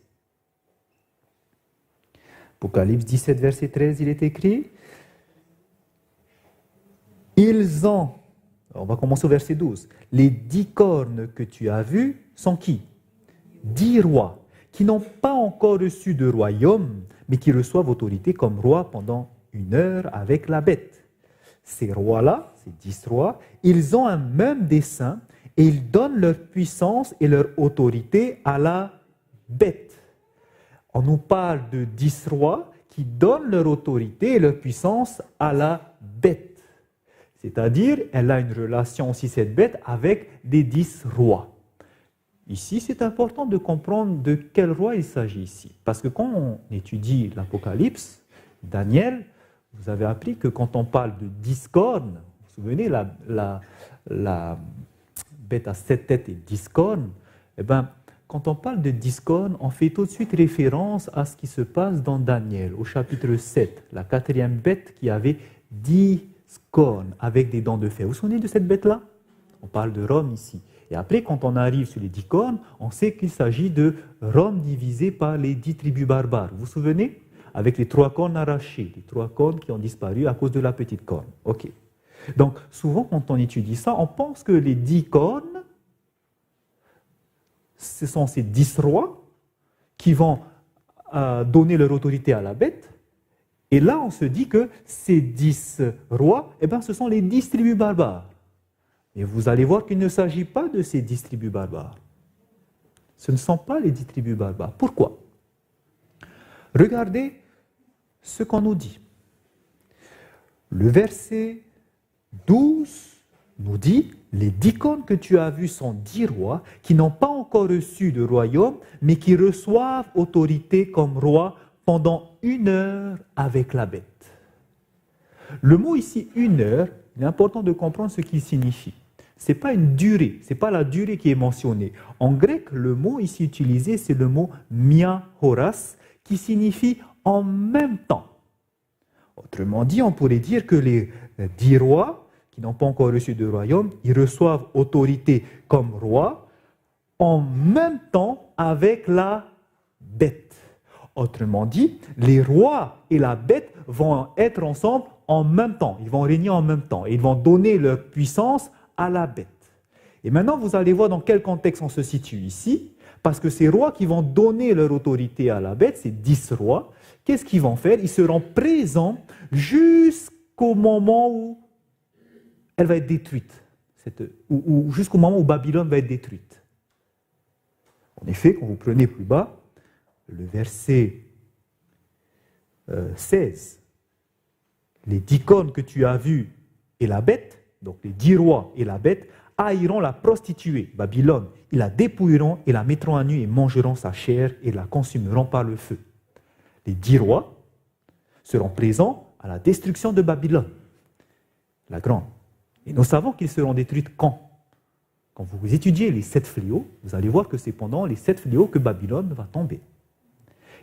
Apocalypse 17, verset 13, il est écrit « Ils ont », on va commencer au verset 12, « les 10 cornes que tu as vues sont qui? 10 rois, qui n'ont pas encore reçu de royaume, mais qui reçoivent autorité comme rois pendant 1 heure avec la bête. Ces rois-là, ces 10 rois, ils ont un même dessein et ils donnent leur puissance et leur autorité à la bête. » On nous parle de 10 rois qui donnent leur autorité et leur puissance à la bête. C'est-à-dire, elle a une relation aussi, cette bête, avec des 10 rois. Ici, c'est important de comprendre de quel roi il s'agit ici. Parce que quand on étudie l'Apocalypse, Daniel, vous avez appris que quand on parle de 10 cornes, vous vous souvenez, la bête à 7 têtes et 10 cornes, eh bien, quand on parle de 10 cornes, on fait tout de suite référence à ce qui se passe dans Daniel, au chapitre 7, la 4e bête qui avait 10 cornes avec des dents de fer. Vous vous souvenez de cette bête-là? On parle de Rome ici. Et après, quand on arrive sur les 10 cornes, on sait qu'il s'agit de Rome divisée par les 10 tribus barbares. Vous vous souvenez? Avec les 3 cornes arrachées, les 3 cornes qui ont disparu à cause de la petite corne. Ok. Donc, souvent, quand on étudie ça, on pense que les 10 cornes, ce sont ces 10 rois qui vont donner leur autorité à la bête. Et là, on se dit que ces 10 rois, eh ben, ce sont les 10 tribus barbares. Et vous allez voir qu'il ne s'agit pas de ces 10 tribus barbares. Ce ne sont pas les 10 tribus barbares. Pourquoi? Regardez ce qu'on nous dit. Le verset 12 nous dit « Les 10 cornes que tu as vues sont 10 rois qui n'ont pas encore reçu de royaume, mais qui reçoivent autorité comme rois pendant 1 heure avec la bête. » Le mot ici, 1 heure, il est important de comprendre ce qu'il signifie. Ce n'est pas une durée, ce n'est pas la durée qui est mentionnée. En grec, le mot ici utilisé, c'est le mot mia horas, qui signifie en même temps. Autrement dit, on pourrait dire que les 10 rois qui n'ont pas encore reçu de royaume, ils reçoivent autorité comme roi en même temps avec la bête. Autrement dit, les rois et la bête vont être ensemble en même temps. Ils vont régner en même temps et ils vont donner leur puissance à la bête. Et maintenant, vous allez voir dans quel contexte on se situe ici, parce que ces rois qui vont donner leur autorité à la bête, ces 10 rois, qu'est-ce qu'ils vont faire? Ils seront présents jusqu'au moment où elle va être détruite, ou jusqu'au moment où Babylone va être détruite. En effet, quand vous prenez plus bas, le verset 16, les 10 cornes que tu as vues et la bête, donc les 10 rois et la bête, haïront la prostituée, Babylone. Ils la dépouilleront et la mettront à nu et mangeront sa chair et la consumeront par le feu. Les 10 rois seront présents à la destruction de Babylone, la grande. Et nous savons qu'ils seront détruits quand? Quand vous étudiez les 7 fléaux, vous allez voir que c'est pendant les 7 fléaux que Babylone va tomber.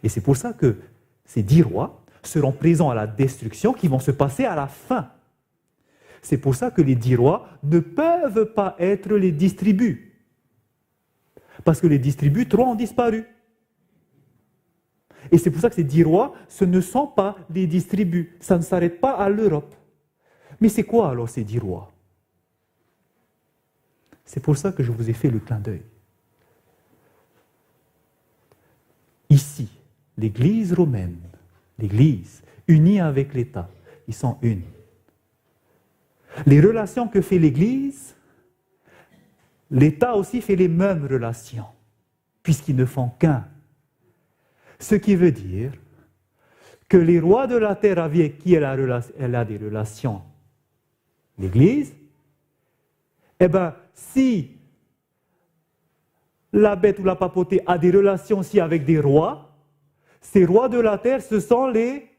Et c'est pour ça que ces 10 rois seront présents à la destruction qui vont se passer à la fin. C'est pour ça que les 10 rois ne peuvent pas être les 10 tribus. Parce que les 10 tribus, 3 ont disparu. Et c'est pour ça que ces 10 rois, ce ne sont pas les 10 tribus. Ça ne s'arrête pas à l'Europe. Mais c'est quoi alors ces 10 rois? C'est pour ça que je vous ai fait le clin d'œil. Ici, l'Église romaine, l'Église unie avec l'État, ils sont une. Les relations que fait l'Église, l'État aussi fait les mêmes relations, puisqu'ils ne font qu'un. Ce qui veut dire que les rois de la terre avec qui elle a des relations, l'Église, eh bien, si la bête ou la papauté a des relations aussi avec des rois, ces rois de la terre, ce sont les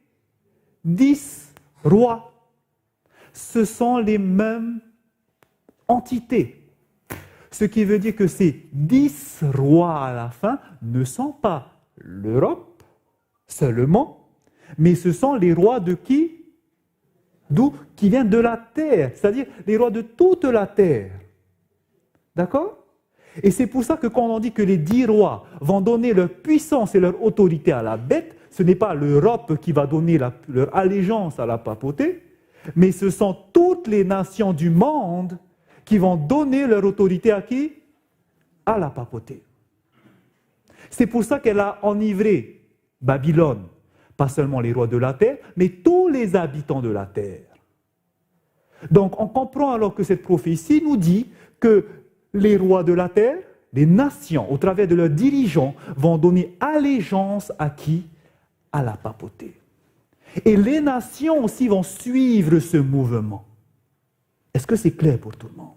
10 rois. Ce sont les mêmes entités. Ce qui veut dire que ces 10 rois à la fin ne sont pas l'Europe seulement, mais ce sont les rois de qui? D'où? Qui viennent de la terre, c'est-à-dire les rois de toute la terre. D'accord? Et c'est pour ça que quand on dit que les 10 rois vont donner leur puissance et leur autorité à la bête, ce n'est pas l'Europe qui va donner leur allégeance à la papauté, mais ce sont toutes les nations du monde qui vont donner leur autorité à qui? À la papauté. C'est pour ça qu'elle a enivré Babylone, pas seulement les rois de la terre, mais tous les habitants de la terre. Donc on comprend alors que cette prophétie nous dit que les rois de la terre, les nations, au travers de leurs dirigeants, vont donner allégeance à qui? À la papauté. Et les nations aussi vont suivre ce mouvement. Est-ce que c'est clair pour tout le monde?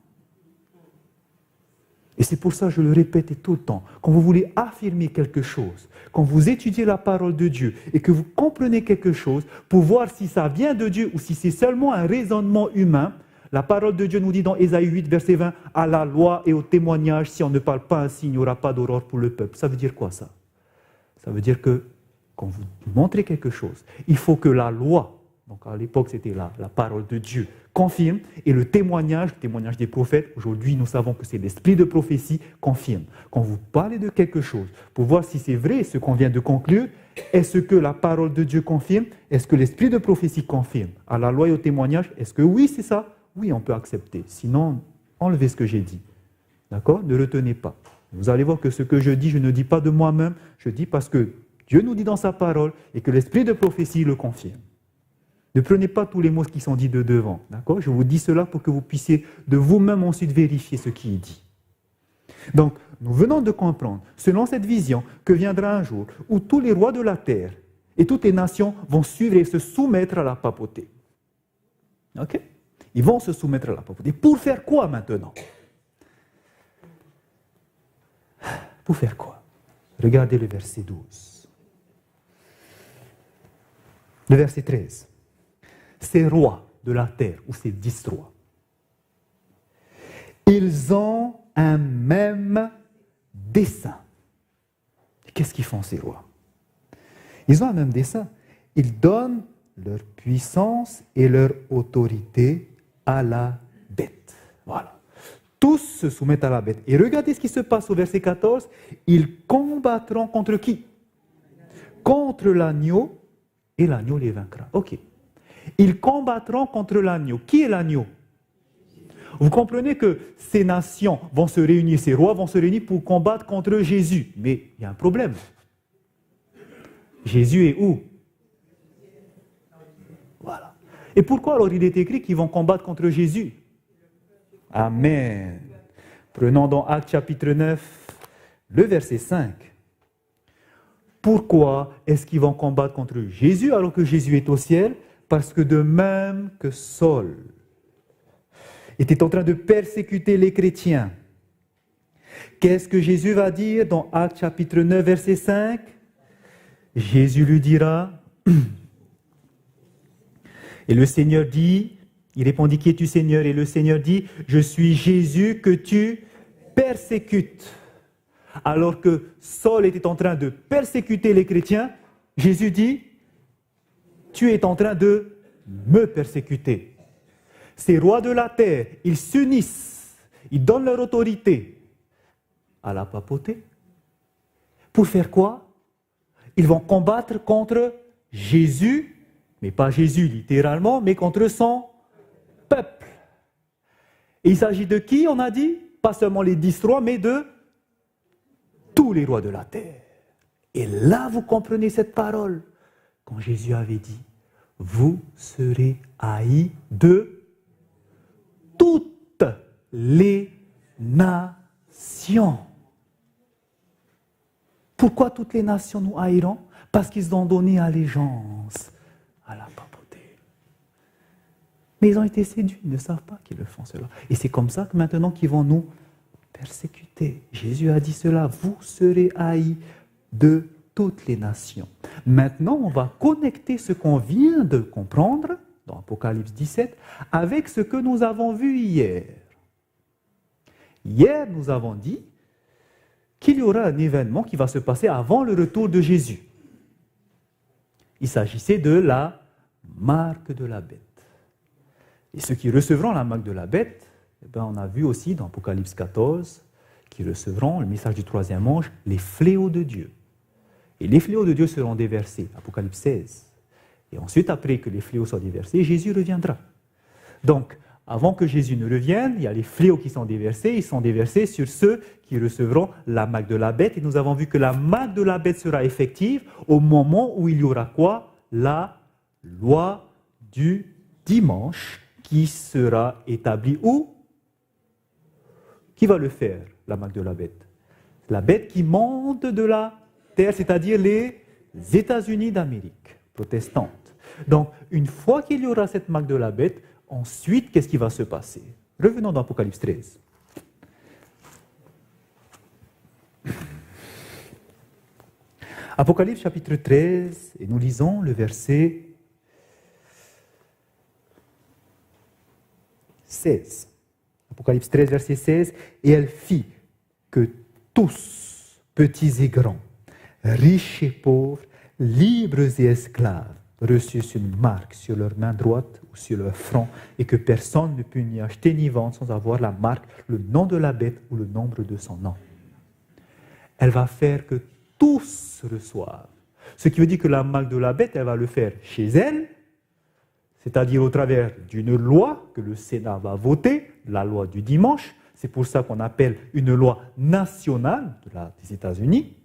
Et c'est pour ça que je le répète tout le temps. Quand vous voulez affirmer quelque chose, quand vous étudiez la parole de Dieu et que vous comprenez quelque chose, pour voir si ça vient de Dieu ou si c'est seulement un raisonnement humain, la parole de Dieu nous dit dans Ésaïe 8, verset 20, « À la loi et au témoignage, si on ne parle pas ainsi, il n'y aura pas d'aurore pour le peuple. » Ça veut dire quoi ça? Ça veut dire que quand vous montrez quelque chose, il faut que la loi, donc à l'époque c'était la parole de Dieu, confirme, et le témoignage des prophètes, aujourd'hui nous savons que c'est l'esprit de prophétie, confirme. Quand vous parlez de quelque chose, pour voir si c'est vrai ce qu'on vient de conclure, est-ce que la parole de Dieu confirme? Est-ce que l'esprit de prophétie confirme? À la loi et au témoignage, est-ce que oui c'est ça? Oui, on peut accepter. Sinon, enlevez ce que j'ai dit. D'accord? Ne retenez pas. Vous allez voir que ce que je dis, je ne dis pas de moi-même, je dis parce que Dieu nous dit dans sa parole et que l'esprit de prophétie le confirme. Ne prenez pas tous les mots qui sont dits de devant. D'accord? Je vous dis cela pour que vous puissiez de vous-même ensuite vérifier ce qui est dit. Donc, nous venons de comprendre, selon cette vision, que viendra un jour où tous les rois de la terre et toutes les nations vont suivre et se soumettre à la papauté. Ok? Ils vont se soumettre à la papauté. Pour faire quoi maintenant? Pour faire quoi? Regardez le verset 12. Le verset 13. Ces rois de la terre, ou ces 10 rois, ils ont un même dessein. Qu'est-ce qu'ils font ces rois? Ils ont un même dessein. Ils donnent leur puissance et leur autorité à la bête. Voilà. Tous se soumettent à la bête. Et regardez ce qui se passe au verset 14. Ils combattront contre qui? contre l'agneau et l'agneau les vaincra. Ok. Ils combattront contre l'agneau. Qui est l'agneau? Vous comprenez que ces nations vont se réunir, ces rois vont se réunir pour combattre contre Jésus. Mais il y a un problème. Jésus est où? Voilà. Et pourquoi alors il est écrit qu'ils vont combattre contre Jésus? Amen. Prenons dans Actes chapitre 9, le verset 5. Pourquoi est-ce qu'ils vont combattre contre Jésus alors que Jésus est au ciel? Parce que de même que Saul était en train de persécuter les chrétiens, qu'est-ce que Jésus va dire dans Actes chapitre 9, verset 5? Jésus lui dira, et le Seigneur dit, il répondit, qui es-tu Seigneur? Et le Seigneur dit, je suis Jésus que tu persécutes. Alors que Saul était en train de persécuter les chrétiens, Jésus dit, tu es en train de me persécuter. Ces rois de la terre, ils s'unissent, ils donnent leur autorité à la papauté. Pour faire quoi? Ils vont combattre contre Jésus, mais pas Jésus littéralement, mais contre son peuple. Et il s'agit de qui, on a dit? Pas seulement les 10 rois, mais de tous les rois de la terre. Et là, vous comprenez cette parole, quand Jésus avait dit, vous serez haïs de toutes les nations. Pourquoi toutes les nations nous haïront? Parce qu'ils ont donné allégeance à la papauté. Mais ils ont été séduits, ils ne savent pas qu'ils le font cela. Et c'est comme ça que maintenant qu'ils vont nous persécuter. Jésus a dit cela, vous serez haïs de toutes les nations. Maintenant, on va connecter ce qu'on vient de comprendre dans Apocalypse 17 avec ce que nous avons vu hier. Hier, nous avons dit qu'il y aura un événement qui va se passer avant le retour de Jésus. Il s'agissait de la marque de la bête. Et ceux qui recevront la marque de la bête, on a vu aussi dans Apocalypse 14, qui recevront le message du troisième ange, les fléaux de Dieu. Et les fléaux de Dieu seront déversés, Apocalypse 16. Et ensuite, après que les fléaux soient déversés, Jésus reviendra. Donc, avant que Jésus ne revienne, il y a les fléaux qui sont déversés, ils sont déversés sur ceux qui recevront la marque de la bête. Et nous avons vu que la marque de la bête sera effective au moment où il y aura quoi? La loi du dimanche qui sera établie où? Qui va le faire, la marque de la bête? La bête qui monte de la terre, c'est-à-dire les États-Unis d'Amérique protestante. Donc, une fois qu'il y aura cette marque de la bête, ensuite, qu'est-ce qui va se passer? Revenons dans Apocalypse 13. Apocalypse chapitre 13, et nous lisons le verset 16. Apocalypse 13, verset 16. Et elle fit que tous, petits et grands, riches et pauvres, libres et esclaves, reçussent une marque sur leur main droite ou sur leur front, et que personne ne put ni acheter ni vendre sans avoir la marque, le nom de la bête ou le nombre de son nom. Elle va faire que tous reçoivent. Ce qui veut dire que la marque de la bête, elle va le faire chez elle, c'est-à-dire au travers d'une loi que le Sénat va voter, la loi du dimanche. C'est pour ça qu'on appelle une loi nationale des États-Unis.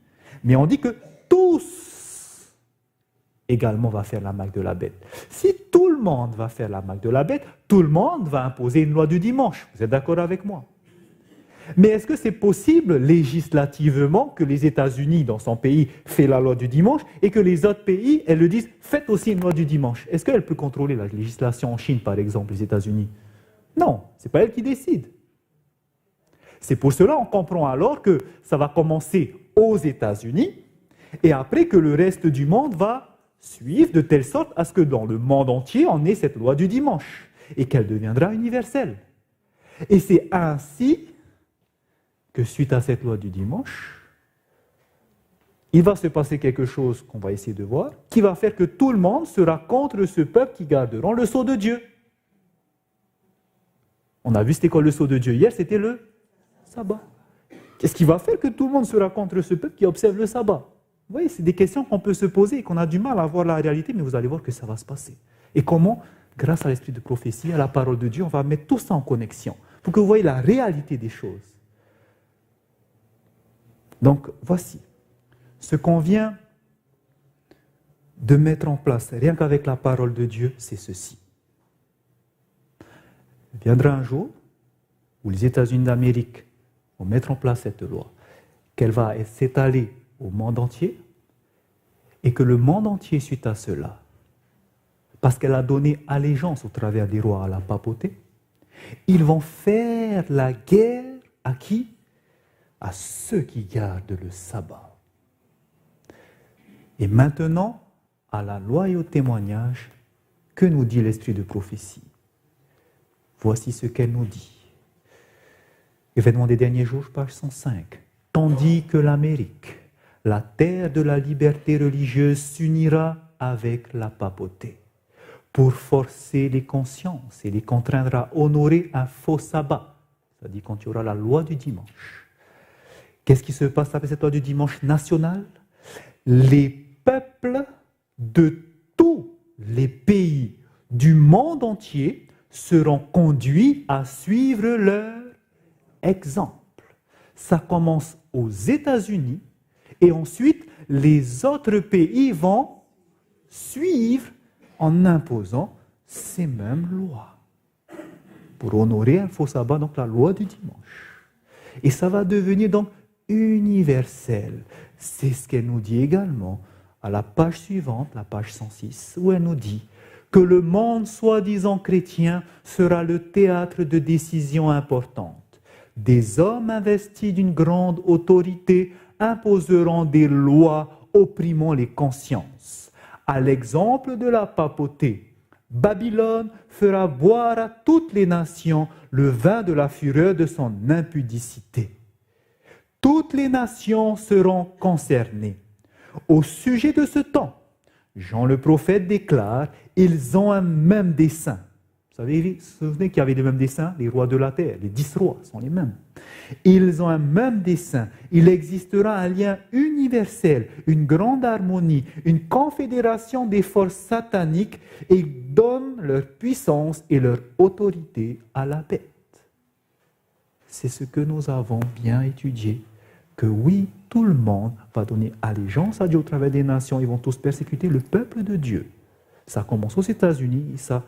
Mais on dit que tous également va faire la marque de la bête. Si tout le monde va faire la marque de la bête, tout le monde va imposer une loi du dimanche. Vous êtes d'accord avec moi? Mais est-ce que c'est possible législativement que les États-Unis, dans son pays, fassent la loi du dimanche et que les autres pays, elles le disent, faites aussi une loi du dimanche? Est-ce qu'elle peut contrôler la législation en Chine, par exemple, les États-Unis? Non, ce n'est pas elle qui décide. C'est pour cela qu'on comprend alors que ça va commencer aux États-Unis et après que le reste du monde va suivre de telle sorte à ce que dans le monde entier, on ait cette loi du dimanche et qu'elle deviendra universelle. Et c'est ainsi que suite à cette loi du dimanche, il va se passer quelque chose qu'on va essayer de voir, qui va faire que tout le monde sera contre ce peuple qui garderont le sceau de Dieu. On a vu c'était quoi le sceau de Dieu hier, c'était le sabbat. Qu'est-ce qui va faire que tout le monde sera contre ce peuple qui observe le sabbat? Vous voyez, c'est des questions qu'on peut se poser et qu'on a du mal à voir la réalité, mais vous allez voir que ça va se passer. Et comment, grâce à l'esprit de prophétie, à la parole de Dieu, on va mettre tout ça en connexion pour que vous voyez la réalité des choses. Donc, voici ce qu'on vient de mettre en place, rien qu'avec la parole de Dieu, c'est ceci. Il viendra un jour où les États-Unis d'Amérique vont mettre en place cette loi, qu'elle va s'étaler au monde entier, et que le monde entier, suite à cela, parce qu'elle a donné allégeance au travers des rois à la papauté, ils vont faire la guerre à qui? À ceux qui gardent le sabbat. Et maintenant, à la loi et au témoignage, que nous dit l'esprit de prophétie? Voici ce qu'elle nous dit. Événement des derniers jours, page 105. Tandis que l'Amérique, la terre de la liberté religieuse, s'unira avec la papauté pour forcer les consciences et les contraindre à honorer un faux sabbat, c'est-à-dire quand il y aura la loi du dimanche. Qu'est-ce qui se passe après cette loi du dimanche national? Les peuples de tous les pays du monde entier seront conduits à suivre leur exemple. Ça commence aux États-Unis et ensuite les autres pays vont suivre en imposant ces mêmes lois pour honorer un faux sabbat, donc la loi du dimanche. Et ça va devenir donc universel. C'est ce qu'elle nous dit également à la page suivante, la page 106, où elle nous dit que le monde soi-disant chrétien sera le théâtre de décisions importantes. Des hommes investis d'une grande autorité imposeront des lois opprimant les consciences. À l'exemple de la papauté, Babylone fera boire à toutes les nations le vin de la fureur de son impudicité. Toutes les nations seront concernées. Au sujet de ce temps, Jean le prophète déclare « Ils ont un même dessein ». Vous savez, vous vous souvenez qu'il y avait les mêmes desseins? Les rois de la terre, les 10 rois sont les mêmes. Ils ont un même dessein. Il existera un lien universel, une grande harmonie, une confédération des forces sataniques et ils donnent leur puissance et leur autorité à la bête. C'est ce que nous avons bien étudié. Que oui, tout le monde va donner allégeance à Dieu au travers des nations. Ils vont tous persécuter le peuple de Dieu. Ça commence aux États-Unis et ça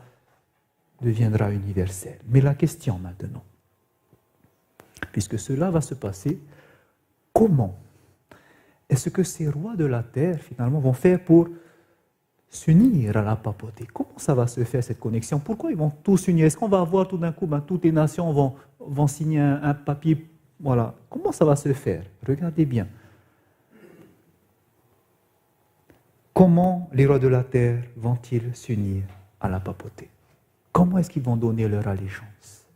deviendra universel. Mais la question maintenant, puisque cela va se passer, comment est-ce que ces rois de la terre finalement vont faire pour s'unir à la papauté? Comment ça va se faire cette connexion? Pourquoi ils vont tous s'unir? Est-ce qu'on va avoir tout d'un coup, toutes les nations vont signer un papier? Voilà. Comment ça va se faire? Regardez bien. Comment les rois de la terre vont-ils s'unir à la papauté? Comment est-ce qu'ils vont donner leur allégeance?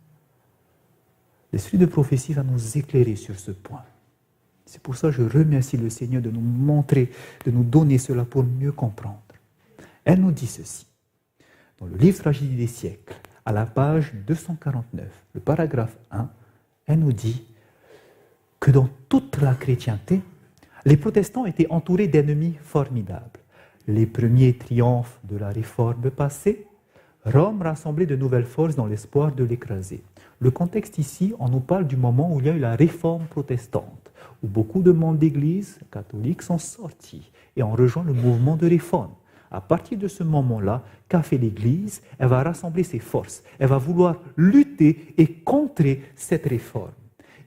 L'esprit de prophétie va nous éclairer sur ce point. C'est pour ça que je remercie le Seigneur de nous montrer, de nous donner cela pour mieux comprendre. Elle nous dit ceci. Dans le livre Tragédie des siècles, à la page 249, le paragraphe 1, elle nous dit que dans toute la chrétienté, les protestants étaient entourés d'ennemis formidables. Les premiers triomphes de la réforme passée, Rome rassemblait de nouvelles forces dans l'espoir de l'écraser. Le contexte ici, on nous parle du moment où il y a eu la réforme protestante, où beaucoup de membres d'église catholiques sont sortis et ont rejoint le mouvement de réforme. À partir de ce moment-là, qu'a fait l'Église? Elle va rassembler ses forces. Elle va vouloir lutter et contrer cette réforme.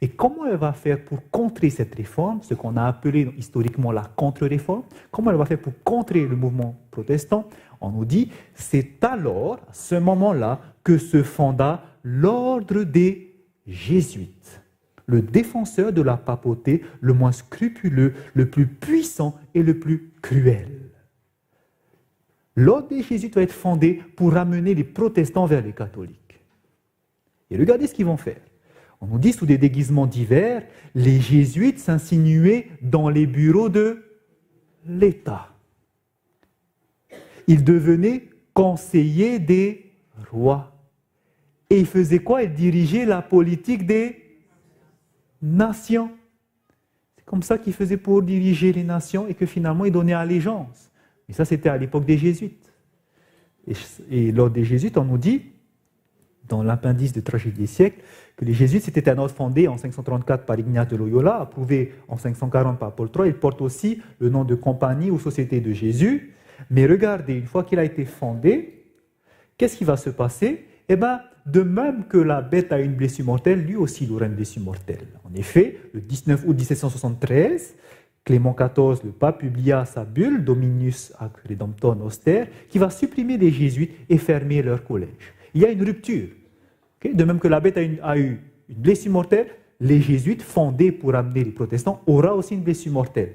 Et comment elle va faire pour contrer cette réforme, ce qu'on a appelé historiquement la contre-réforme? Comment elle va faire pour contrer le mouvement protestant? On nous dit, c'est alors, à ce moment-là, que se fonda l'ordre des Jésuites, le défenseur de la papauté, le moins scrupuleux, le plus puissant et le plus cruel. L'ordre des Jésuites va être fondé pour ramener les protestants vers les catholiques. Et regardez ce qu'ils vont faire. On nous dit, sous des déguisements divers, les Jésuites s'insinuaient dans les bureaux de l'État. Ils devenaient conseillers des rois. Et ils faisaient quoi? Ils dirigeaient la politique des nations. C'est comme ça qu'il faisait pour diriger les nations et que finalement il donnait allégeance. Et ça, c'était à l'époque des Jésuites. Et lors des Jésuites, on nous dit, dans l'appendice de Tragédie des siècles, que les Jésuites, c'était un ordre fondé en 534 par Ignace de Loyola, approuvé en 540 par Paul III. Il porte aussi le nom de Compagnie ou Société de Jésus. Mais regardez, une fois qu'il a été fondé, qu'est-ce qui va se passer? Eh bien, de même que la bête a une blessure mortelle, lui aussi il aura une blessure mortelle. En effet, le 19 août 1773, Clément XIV, le pape, publia sa bulle Dominus ac Redemptor Noster, qui va supprimer les jésuites et fermer leur collège. Il y a une rupture. Okay? De même que la bête a eu une blessure mortelle, les jésuites, fondés pour amener les protestants, aura aussi une blessure mortelle.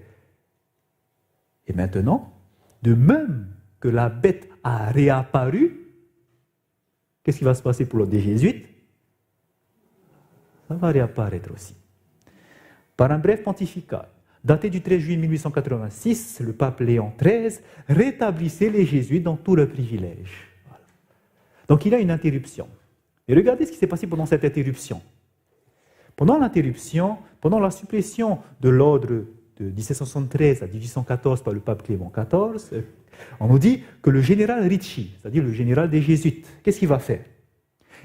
Et maintenant, de même que la bête a réapparu, qu'est-ce qui va se passer pour l'ordre des jésuites? Ça va réapparaître aussi. Par un bref pontificat, daté du 13 juillet 1886, le pape Léon XIII rétablissait les jésuites dans tous leurs privilèges. Voilà. Donc il y a une interruption. Et regardez ce qui s'est passé pendant cette interruption. Pendant l'interruption, pendant la suppression de l'ordre de 1773 à 1814 par le pape Clément XIV, on nous dit que le général Ricci, c'est-à-dire le général des jésuites, qu'est-ce qu'il va faire?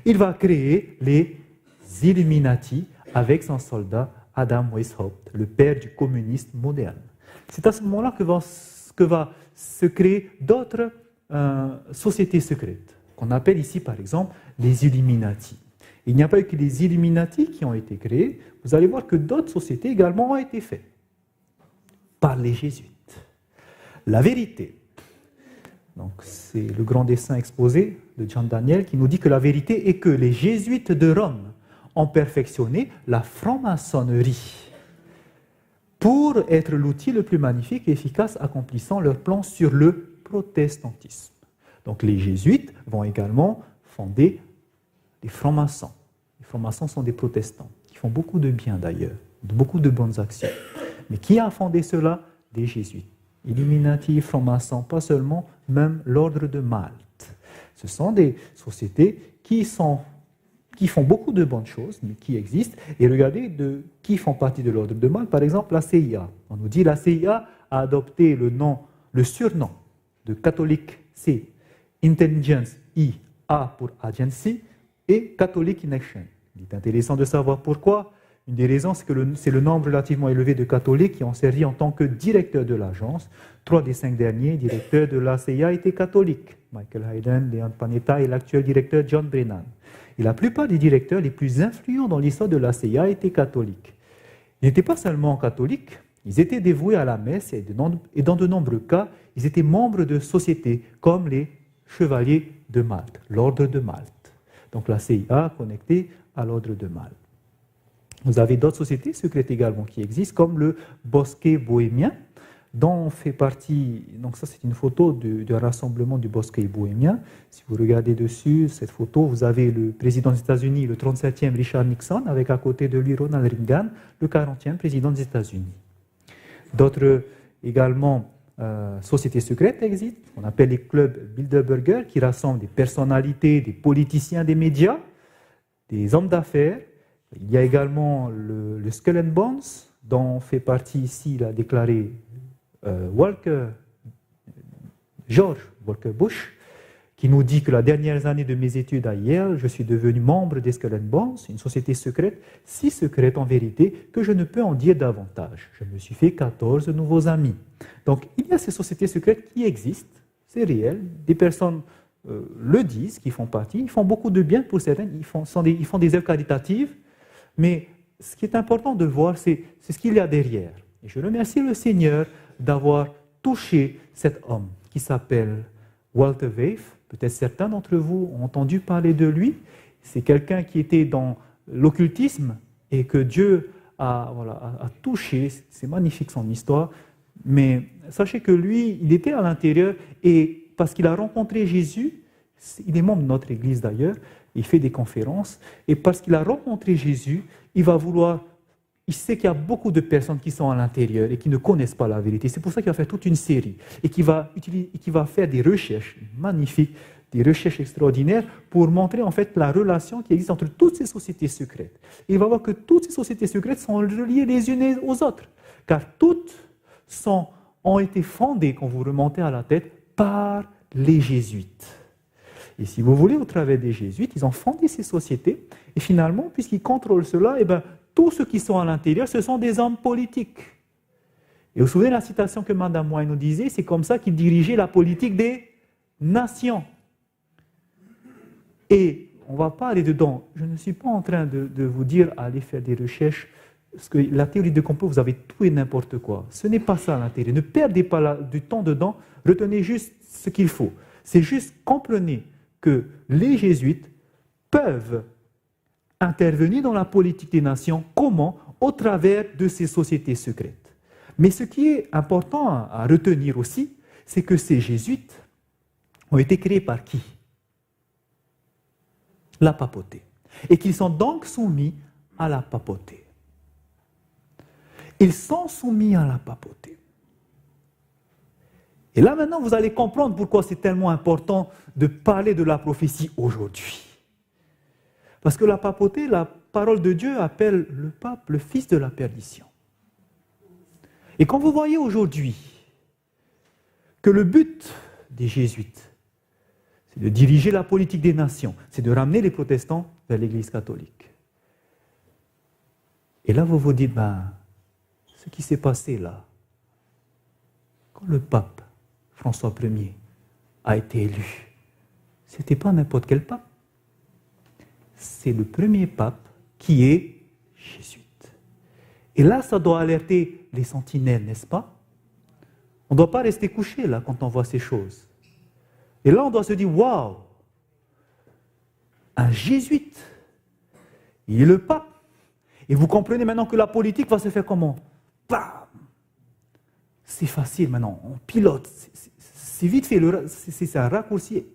Il va créer les Illuminati avec son soldat Adam Weishaupt, le père du communisme moderne. C'est à ce moment-là que va se créer d'autres sociétés secrètes, qu'on appelle ici par exemple les Illuminati. Il n'y a pas eu que les Illuminati qui ont été créés, vous allez voir que d'autres sociétés également ont été faites par les jésuites. La vérité, donc c'est le grand dessein exposé de John Daniel qui nous dit que la vérité est que les jésuites de Rome ont perfectionné la franc-maçonnerie pour être l'outil le plus magnifique et efficace accomplissant leur plan sur le protestantisme. Donc les jésuites vont également fonder les francs-maçons. Les francs-maçons sont des protestants qui font beaucoup de bien d'ailleurs, beaucoup de bonnes actions. Mais qui a fondé cela? Des jésuites. Illuminati, francs-maçons, pas seulement, même l'ordre de Malte. Ce sont des sociétés qui font beaucoup de bonnes choses, mais qui existent. Et regardez qui font partie de l'ordre de Malte. Par exemple, la CIA. On nous dit que la CIA a adopté le surnom de catholique C, Intelligence I, A pour Agency, et Catholic in Action. Il est intéressant de savoir pourquoi. Une des raisons, c'est que c'est le nombre relativement élevé de catholiques qui ont servi en tant que directeurs de l'agence. 3 des 5 derniers directeurs de la CIA étaient catholiques. Michael Hayden, Leon Panetta et l'actuel directeur John Brennan. Et la plupart des directeurs les plus influents dans l'histoire de la CIA étaient catholiques. Ils n'étaient pas seulement catholiques, ils étaient dévoués à la messe et dans de nombreux cas, ils étaient membres de sociétés comme les Chevaliers de Malte, l'ordre de Malte. Donc la CIA connectée à l'ordre de Malte. Vous avez d'autres sociétés secrètes également qui existent, comme le Bosquet bohémien, dont fait partie, donc ça c'est une photo du rassemblement du Bosquet bohémien. Si vous regardez dessus, cette photo, vous avez le président des États-Unis, le 37e Richard Nixon, avec à côté de lui Ronald Reagan, le 40e président des États-Unis. D'autres également sociétés secrètes existent, on appelle les clubs Bilderberger, qui rassemblent des personnalités, des politiciens des médias, des hommes d'affaires. Il y a également le Skull and Bones, dont fait partie ici, il a déclaré George Walker Bush, qui nous dit que la dernière année de mes études à Yale, je suis devenu membre des Skull and Bones, une société secrète, si secrète en vérité que je ne peux en dire davantage. Je me suis fait 14 nouveaux amis. Donc il y a ces sociétés secrètes qui existent, c'est réel, des personnes le disent, qui font partie, ils font beaucoup de bien pour certains, ils font des œuvres caritatives, mais ce qui est important de voir, c'est ce qu'il y a derrière. Et je remercie le Seigneur d'avoir touché cet homme qui s'appelle Walter Weif. Peut-être certains d'entre vous ont entendu parler de lui. C'est quelqu'un qui était dans l'occultisme et que Dieu a touché. C'est magnifique son histoire. Mais sachez que lui, il était à l'intérieur et parce qu'il a rencontré Jésus, il est membre de notre église d'ailleurs, il fait des conférences, et parce qu'il a rencontré Jésus, il sait qu'il y a beaucoup de personnes qui sont à l'intérieur et qui ne connaissent pas la vérité. C'est pour ça qu'il va faire toute une série et qui va faire des recherches magnifiques, des recherches extraordinaires pour montrer en fait la relation qui existe entre toutes ces sociétés secrètes. Et il va voir que toutes ces sociétés secrètes sont reliées les unes aux autres. car toutes ont été fondées, quand vous remontez à la tête, par les jésuites. Et si vous voulez, au travers des jésuites, ils ont fondé ces sociétés, et finalement, puisqu'ils contrôlent cela, tous ceux qui sont à l'intérieur, ce sont des hommes politiques. Et vous vous souvenez de la citation que Mme White nous disait, c'est comme ça qu'ils dirigeaient la politique des nations. Et on ne va pas aller dedans. Je ne suis pas en train de vous dire allez faire des recherches, parce que la théorie de complot, vous avez tout et n'importe quoi. Ce n'est pas ça l'intérêt. Ne perdez pas du temps dedans, retenez juste ce qu'il faut. C'est juste comprenez que les jésuites peuvent intervenir dans la politique des nations. Comment? Au travers de ces sociétés secrètes. Mais ce qui est important à retenir aussi, c'est que ces jésuites ont été créés par qui? La papauté. Et qu'ils sont donc soumis à la papauté. Ils sont soumis à la papauté. Et là maintenant, vous allez comprendre pourquoi c'est tellement important de parler de la prophétie aujourd'hui. Parce que la papauté, la parole de Dieu appelle le pape le fils de la perdition. Et quand vous voyez aujourd'hui que le but des jésuites, c'est de diriger la politique des nations, c'est de ramener les protestants vers l'Église catholique. Et là, vous vous dites, ce qui s'est passé là, quand le pape François Ier a été élu, ce n'était pas n'importe quel pape. C'est le premier pape qui est jésuite. Et là, ça doit alerter les sentinelles, n'est-ce pas? On ne doit pas rester couché là quand on voit ces choses. Et là, on doit se dire, waouh, un jésuite, il est le pape. Et vous comprenez maintenant que la politique va se faire comment? Bam! C'est facile maintenant, on pilote, c'est vite fait, c'est un raccourci.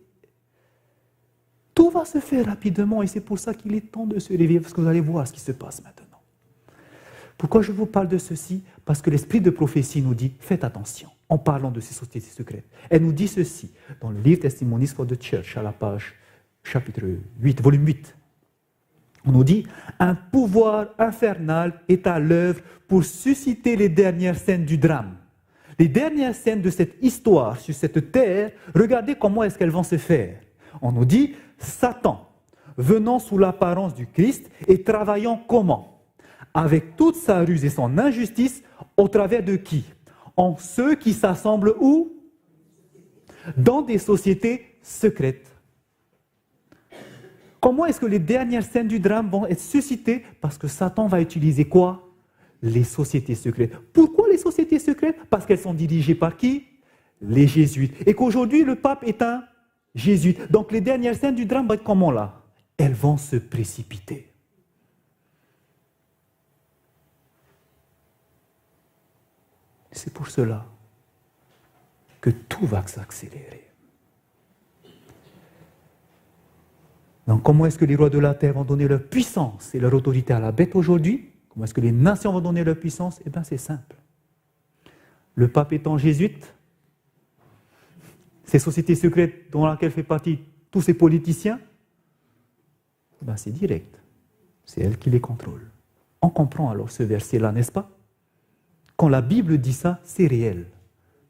Tout va se faire rapidement et c'est pour ça qu'il est temps de se réveiller, parce que vous allez voir ce qui se passe maintenant. Pourquoi je vous parle de ceci? Parce que l'esprit de prophétie nous dit, faites attention, en parlant de ces sociétés secrètes. Elle nous dit ceci, dans le livre Testimonies for the Church, à la page chapitre 8, volume 8. On nous dit, un pouvoir infernal est à l'œuvre pour susciter les dernières scènes du drame. Les dernières scènes de cette histoire sur cette terre, regardez comment est-ce qu'elles vont se faire. On nous dit, Satan, venant sous l'apparence du Christ et travaillant comment? Avec toute sa ruse et son injustice, au travers de qui? En ceux qui s'assemblent où? Dans des sociétés secrètes. Comment est-ce que les dernières scènes du drame vont être suscitées? Parce que Satan va utiliser quoi? Les sociétés secrètes. Pourquoi les sociétés secrètes? Parce qu'elles sont dirigées par qui? Les jésuites. Et qu'aujourd'hui, le pape est un jésuite. Donc les dernières scènes du drame vont être comment là? Elles vont se précipiter. C'est pour cela que tout va s'accélérer. Donc comment est-ce que les rois de la terre vont donner leur puissance et leur autorité à la bête aujourd'hui? Comment est-ce que les nations vont donner leur puissance? Eh bien c'est simple. Le pape étant jésuite, ces sociétés secrètes dont laquelle fait partie tous ces politiciens, ben c'est direct. C'est elle qui les contrôle. On comprend alors ce verset-là, n'est-ce pas? Quand la Bible dit ça, c'est réel.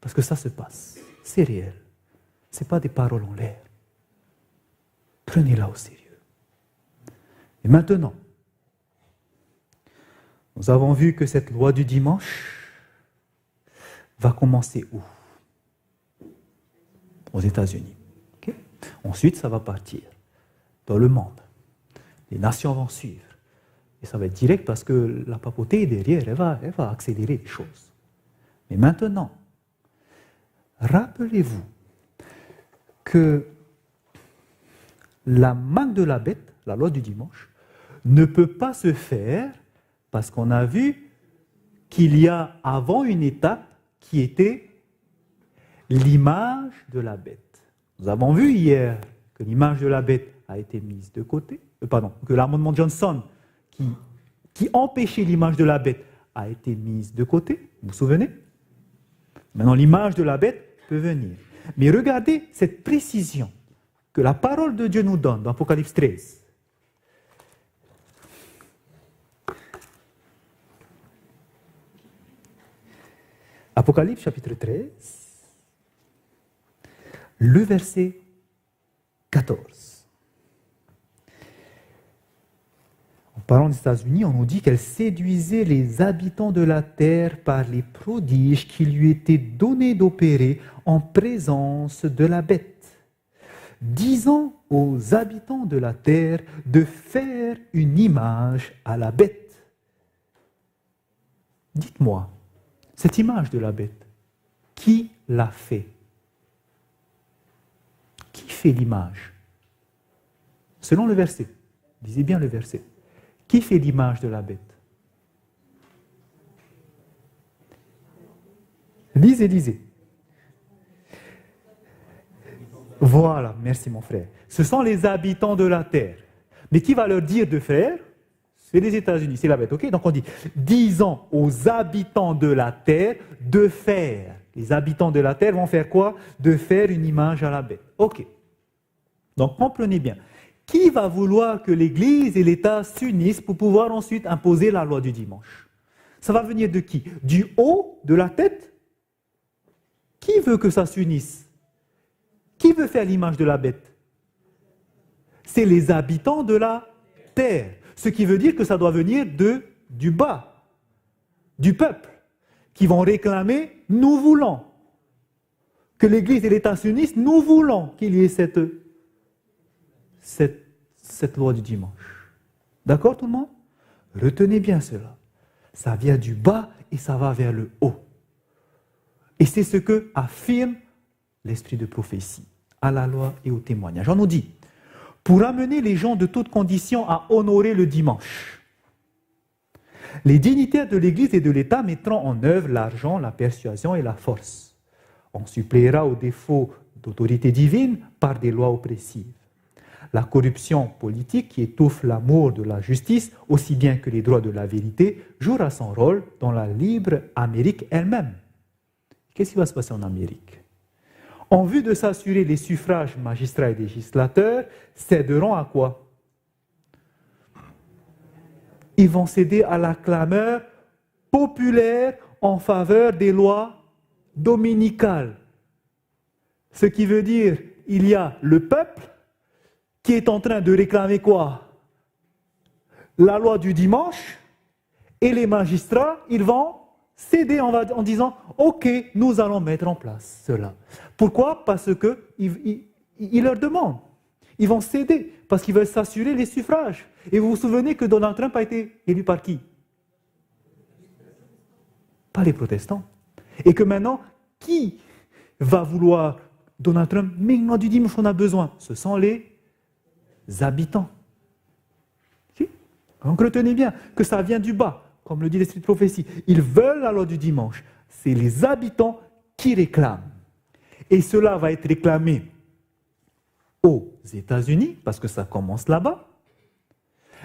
Parce que ça se passe. C'est réel. Ce n'est pas des paroles en l'air. Prenez-la au sérieux. Et maintenant, nous avons vu que cette loi du dimanche va commencer où? Aux États-Unis. Okay? Ensuite, ça va partir dans le monde. Les nations vont suivre. Et ça va être direct parce que la papauté derrière, elle va accélérer les choses. Mais maintenant, rappelez-vous que la marque de la bête, la loi du dimanche, ne peut pas se faire parce qu'on a vu qu'il y a avant une étape qui était l'image de la bête. Nous avons vu hier que l'image de la bête a été mise de côté, que l'amendement de Johnson qui empêchait l'image de la bête a été mise de côté, vous vous souvenez? Maintenant, l'image de la bête peut venir. Mais regardez cette précision que la parole de Dieu nous donne dans Apocalypse 13. Apocalypse chapitre 13, le verset 14. En parlant des États-Unis, on nous dit qu'elle séduisait les habitants de la terre par les prodiges qui lui étaient donnés d'opérer en présence de la bête, disant aux habitants de la terre de faire une image à la bête. Dites-moi, cette image de la bête, qui l'a fait? Qui fait l'image? Selon le verset, lisez bien le verset. Qui fait l'image de la bête? Lisez, lisez. Voilà, merci mon frère. Ce sont les habitants de la terre. Mais qui va leur dire de faire? C'est les États-Unis, c'est la bête, ok? Donc on dit, disons aux habitants de la terre de faire. Les habitants de la terre vont faire quoi? De faire une image à la bête. Ok. Donc comprenez bien. Qui va vouloir que l'Église et l'État s'unissent pour pouvoir ensuite imposer la loi du dimanche? Ça va venir de qui? Du haut de la tête? Qui veut que ça s'unisse? Qui veut faire l'image de la bête? C'est les habitants de la terre. Ce qui veut dire que ça doit venir du bas, du peuple, qui vont réclamer, nous voulons. Que l'Église et l'État s'unissent, nous voulons qu'il y ait cette loi du dimanche. D'accord tout le monde? Retenez bien cela. Ça vient du bas et ça va vers le haut. Et c'est ce que affirme l'esprit de prophétie, à la loi et au témoignage. On nous dit, pour amener les gens de toutes conditions à honorer le dimanche, les dignitaires de l'Église et de l'État mettront en œuvre l'argent, la persuasion et la force. On suppléera aux défauts d'autorité divine par des lois oppressives. La corruption politique qui étouffe l'amour de la justice, aussi bien que les droits de la vérité, jouera son rôle dans la libre Amérique elle-même. Qu'est-ce qui va se passer en Amérique? En vue de s'assurer les suffrages magistrats et législateurs, céderont à quoi? Ils vont céder à la clameur populaire en faveur des lois dominicales. Ce qui veut dire, il y a le peuple qui est en train de réclamer quoi? La loi du dimanche, et les magistrats, ils vont céder en disant « Ok, nous allons mettre en place cela ». Pourquoi? Parce qu'ils leur demandent. Ils vont céder, parce qu'ils veulent s'assurer les suffrages. Et vous vous souvenez que Donald Trump a été élu par qui? Par les protestants. Et que maintenant, qui va vouloir Donald Trump? Mais loi du dimanche, on a besoin. Ce sont les habitants. Donc retenez bien que ça vient du bas, comme le dit l'esprit de prophétie. Ils veulent la loi du dimanche. C'est les habitants qui réclament. Et cela va être réclamé aux États-Unis, parce que ça commence là-bas.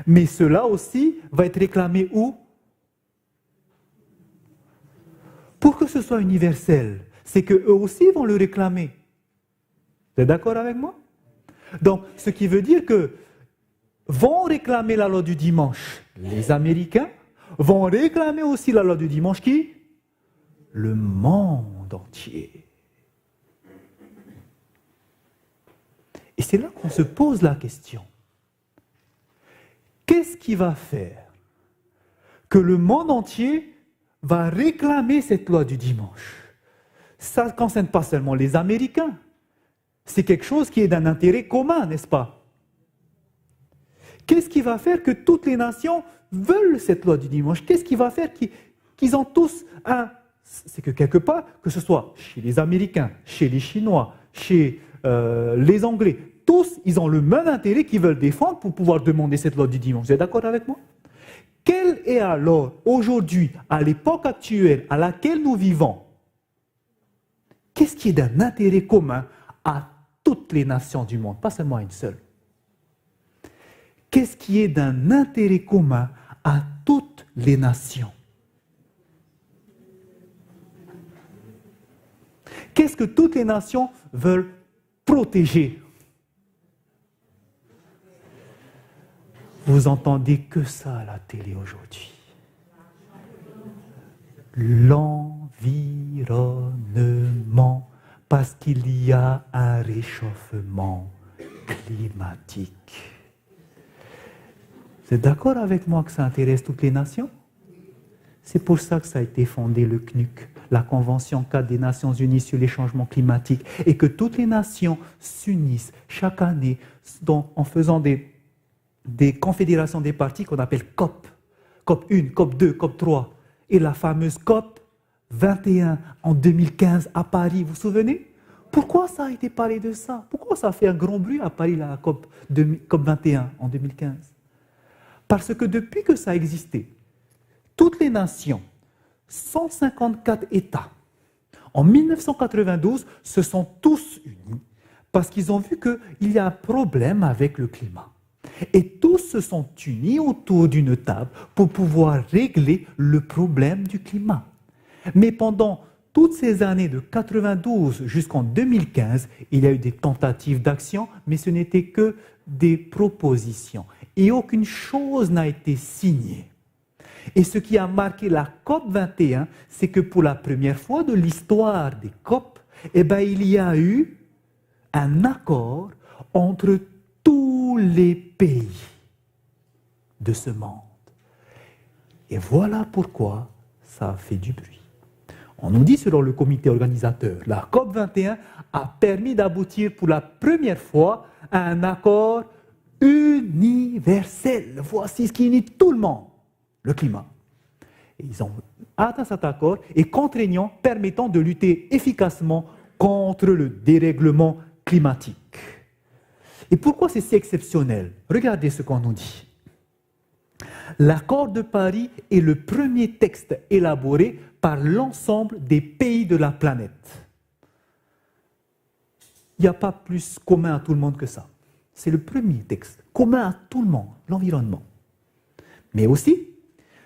Mais cela aussi va être réclamé où? Pour que ce soit universel, c'est qu'eux aussi vont le réclamer. Vous êtes d'accord avec moi? Donc, ce qui veut dire que vont réclamer la loi du dimanche les Américains, vont réclamer aussi la loi du dimanche qui? Le monde entier. Et c'est là qu'on se pose la question. Qu'est-ce qui va faire que le monde entier va réclamer cette loi du dimanche? Ça ne concerne pas seulement les Américains. C'est quelque chose qui est d'un intérêt commun, n'est-ce pas? Qu'est-ce qui va faire que toutes les nations veulent cette loi du dimanche? Qu'est-ce qui va faire qu'ils ont tous un... C'est que quelque part, que ce soit chez les Américains, chez les Chinois, chez les Anglais, tous, ils ont le même intérêt qu'ils veulent défendre pour pouvoir demander cette loi du dimanche. Vous êtes d'accord avec moi? Quel est alors, aujourd'hui, à l'époque actuelle à laquelle nous vivons, qu'est-ce qui est d'un intérêt commun à toutes les nations du monde, pas seulement à une seule? Qu'est-ce qui est d'un intérêt commun à toutes les nations? Qu'est-ce que toutes les nations veulent protéger? Vous entendez que ça à la télé aujourd'hui. L'environnement. l'environnement, parce qu'il y a un réchauffement climatique. Vous êtes d'accord avec moi que ça intéresse toutes les nations? C'est pour ça que ça a été fondé le CNUC, la Convention cadre des Nations Unies sur les changements climatiques, et que toutes les nations s'unissent chaque année en faisant des confédérations des parties qu'on appelle COP. COP 1, COP 2, COP 3, et la fameuse COP 21 en 2015 à Paris, vous vous souvenez? Pourquoi ça a été parlé de ça? Pourquoi ça a fait un grand bruit à Paris, la COP 21 en 2015? Parce que depuis que ça existait, toutes les nations, 154 États, en 1992, se sont tous unis parce qu'ils ont vu qu'il y a un problème avec le climat. Et tous se sont unis autour d'une table pour pouvoir régler le problème du climat. Mais pendant toutes ces années de 92 jusqu'en 2015, il y a eu des tentatives d'action, mais ce n'était que des propositions. Et aucune chose n'a été signée. Et ce qui a marqué la COP 21, c'est que pour la première fois de l'histoire des COP, il y a eu un accord entre tous les pays de ce monde. Et voilà pourquoi ça a fait du bruit. On nous dit, selon le comité organisateur, la COP 21 a permis d'aboutir pour la première fois à un accord universel. Voici ce qui unit tout le monde, le climat. Et ils ont atteint cet accord et contraignant, permettant de lutter efficacement contre le dérèglement climatique. Et pourquoi c'est si exceptionnel? Regardez ce qu'on nous dit. L'accord de Paris est le premier texte élaboré par l'ensemble des pays de la planète. Il n'y a pas plus commun à tout le monde que ça. C'est le premier texte commun à tout le monde, l'environnement. Mais aussi,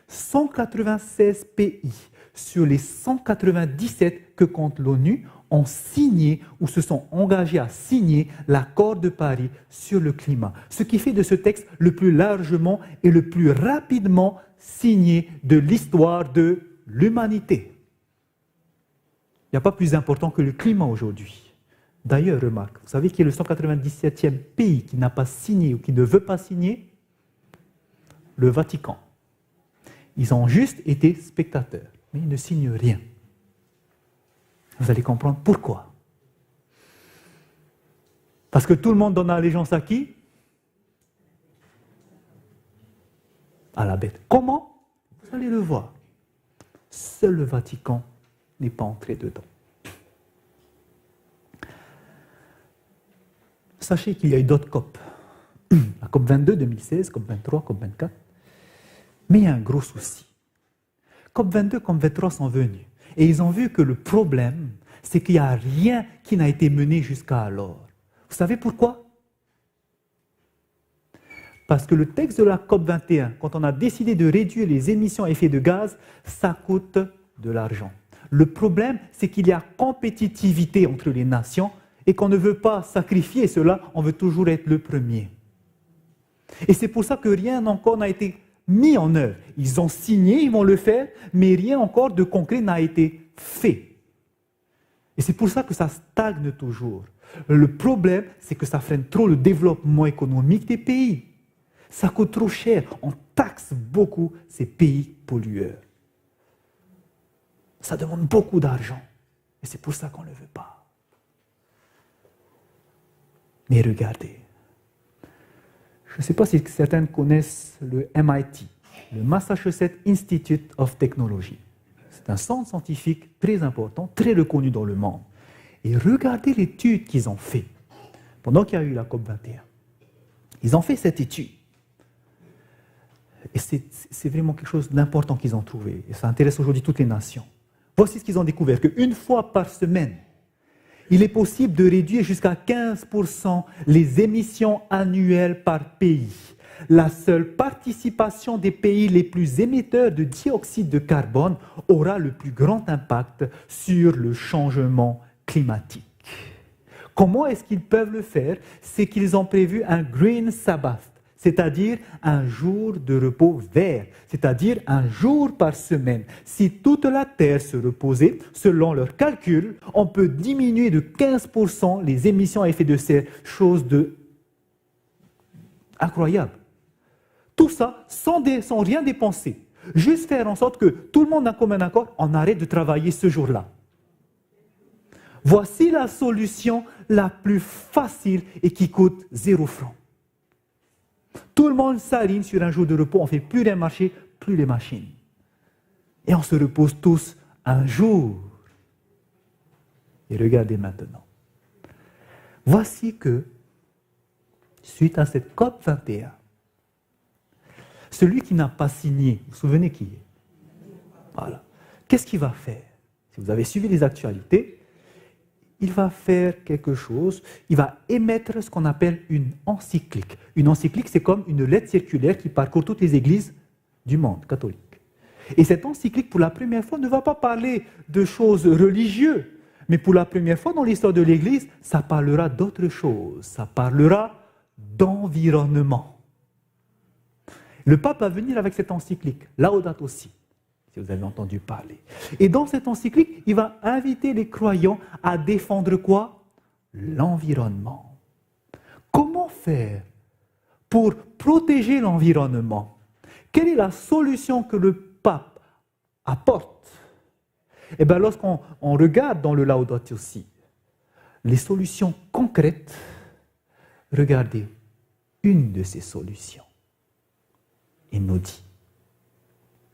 196 pays sur les 197 que compte l'ONU ont signé ou se sont engagés à signer l'accord de Paris sur le climat. Ce qui fait de ce texte le plus largement et le plus rapidement signé de l'histoire de l'humanité. Il n'y a pas plus important que le climat aujourd'hui. D'ailleurs, remarque, vous savez qui est le 197e pays qui n'a pas signé ou qui ne veut pas signer? Le Vatican. Ils ont juste été spectateurs, mais ils ne signent rien. Vous allez comprendre pourquoi. Parce que tout le monde donne allégeance à qui? À la bête. Comment? Vous allez le voir. Seul le Vatican n'est pas entré dedans. Sachez qu'il y a eu d'autres COP. La COP 22 2016, COP 23, COP 24. Mais il y a un gros souci. COP 22, COP 23 sont venus. Et ils ont vu que le problème, c'est qu'il n'y a rien qui n'a été mené jusqu'à alors. Vous savez pourquoi? Parce que le texte de la COP 21, quand on a décidé de réduire les émissions à effet de gaz, ça coûte de l'argent. Le problème, c'est qu'il y a compétitivité entre les nations et qu'on ne veut pas sacrifier cela, on veut toujours être le premier. Et c'est pour ça que rien encore n'a été mis en œuvre. Ils ont signé, ils vont le faire, mais rien encore de concret n'a été fait. Et c'est pour ça que ça stagne toujours. Le problème, c'est que ça freine trop le développement économique des pays. Ça coûte trop cher. On taxe beaucoup ces pays pollueurs. Ça demande beaucoup d'argent. Et c'est pour ça qu'on ne le veut pas. Mais regardez. Je ne sais pas si certains connaissent le MIT, le Massachusetts Institute of Technology. C'est un centre scientifique très important, très reconnu dans le monde. Et regardez l'étude qu'ils ont faite pendant qu'il y a eu la COP 21. Ils ont fait cette étude. Et c'est vraiment quelque chose d'important qu'ils ont trouvé. Et ça intéresse aujourd'hui toutes les nations. Voici ce qu'ils ont découvert, qu'une fois par semaine, il est possible de réduire jusqu'à 15% les émissions annuelles par pays. La seule participation des pays les plus émetteurs de dioxyde de carbone aura le plus grand impact sur le changement climatique. Comment est-ce qu'ils peuvent le faire? C'est qu'ils ont prévu un Green Sabbath, c'est-à-dire un jour de repos vert, c'est-à-dire un jour par semaine. Si toute la terre se reposait, selon leurs calculs, on peut diminuer de 15% les émissions à effet de serre, chose incroyable. Tout ça sans rien dépenser. Juste faire en sorte que tout le monde a comme un accord, on arrête de travailler ce jour-là. Voici la solution la plus facile et qui coûte 0 francs. Tout le monde s'aligne sur un jour de repos, on ne fait plus rien marcher, plus les machines. Et on se repose tous un jour. Et regardez maintenant. Voici que, suite à cette COP 21, celui qui n'a pas signé, vous vous souvenez qui est? Voilà. Qu'est-ce qu'il va faire? Si vous avez suivi les actualités, il va faire quelque chose, il va émettre ce qu'on appelle une encyclique. Une encyclique, c'est comme une lettre circulaire qui parcourt toutes les églises du monde catholique. Et cette encyclique, pour la première fois, ne va pas parler de choses religieuses, mais pour la première fois dans l'histoire de l'Église, ça parlera d'autre chose, ça parlera d'environnement. Le pape va venir avec cette encyclique, Laudato Si, si vous avez entendu parler. Et dans cette encyclique, il va inviter les croyants à défendre quoi? L'environnement. Comment faire pour protéger l'environnement? Quelle est la solution que le pape apporte? Eh bien, lorsqu'on regarde dans le Laudato Si, les solutions concrètes, regardez une de ces solutions. Il nous dit,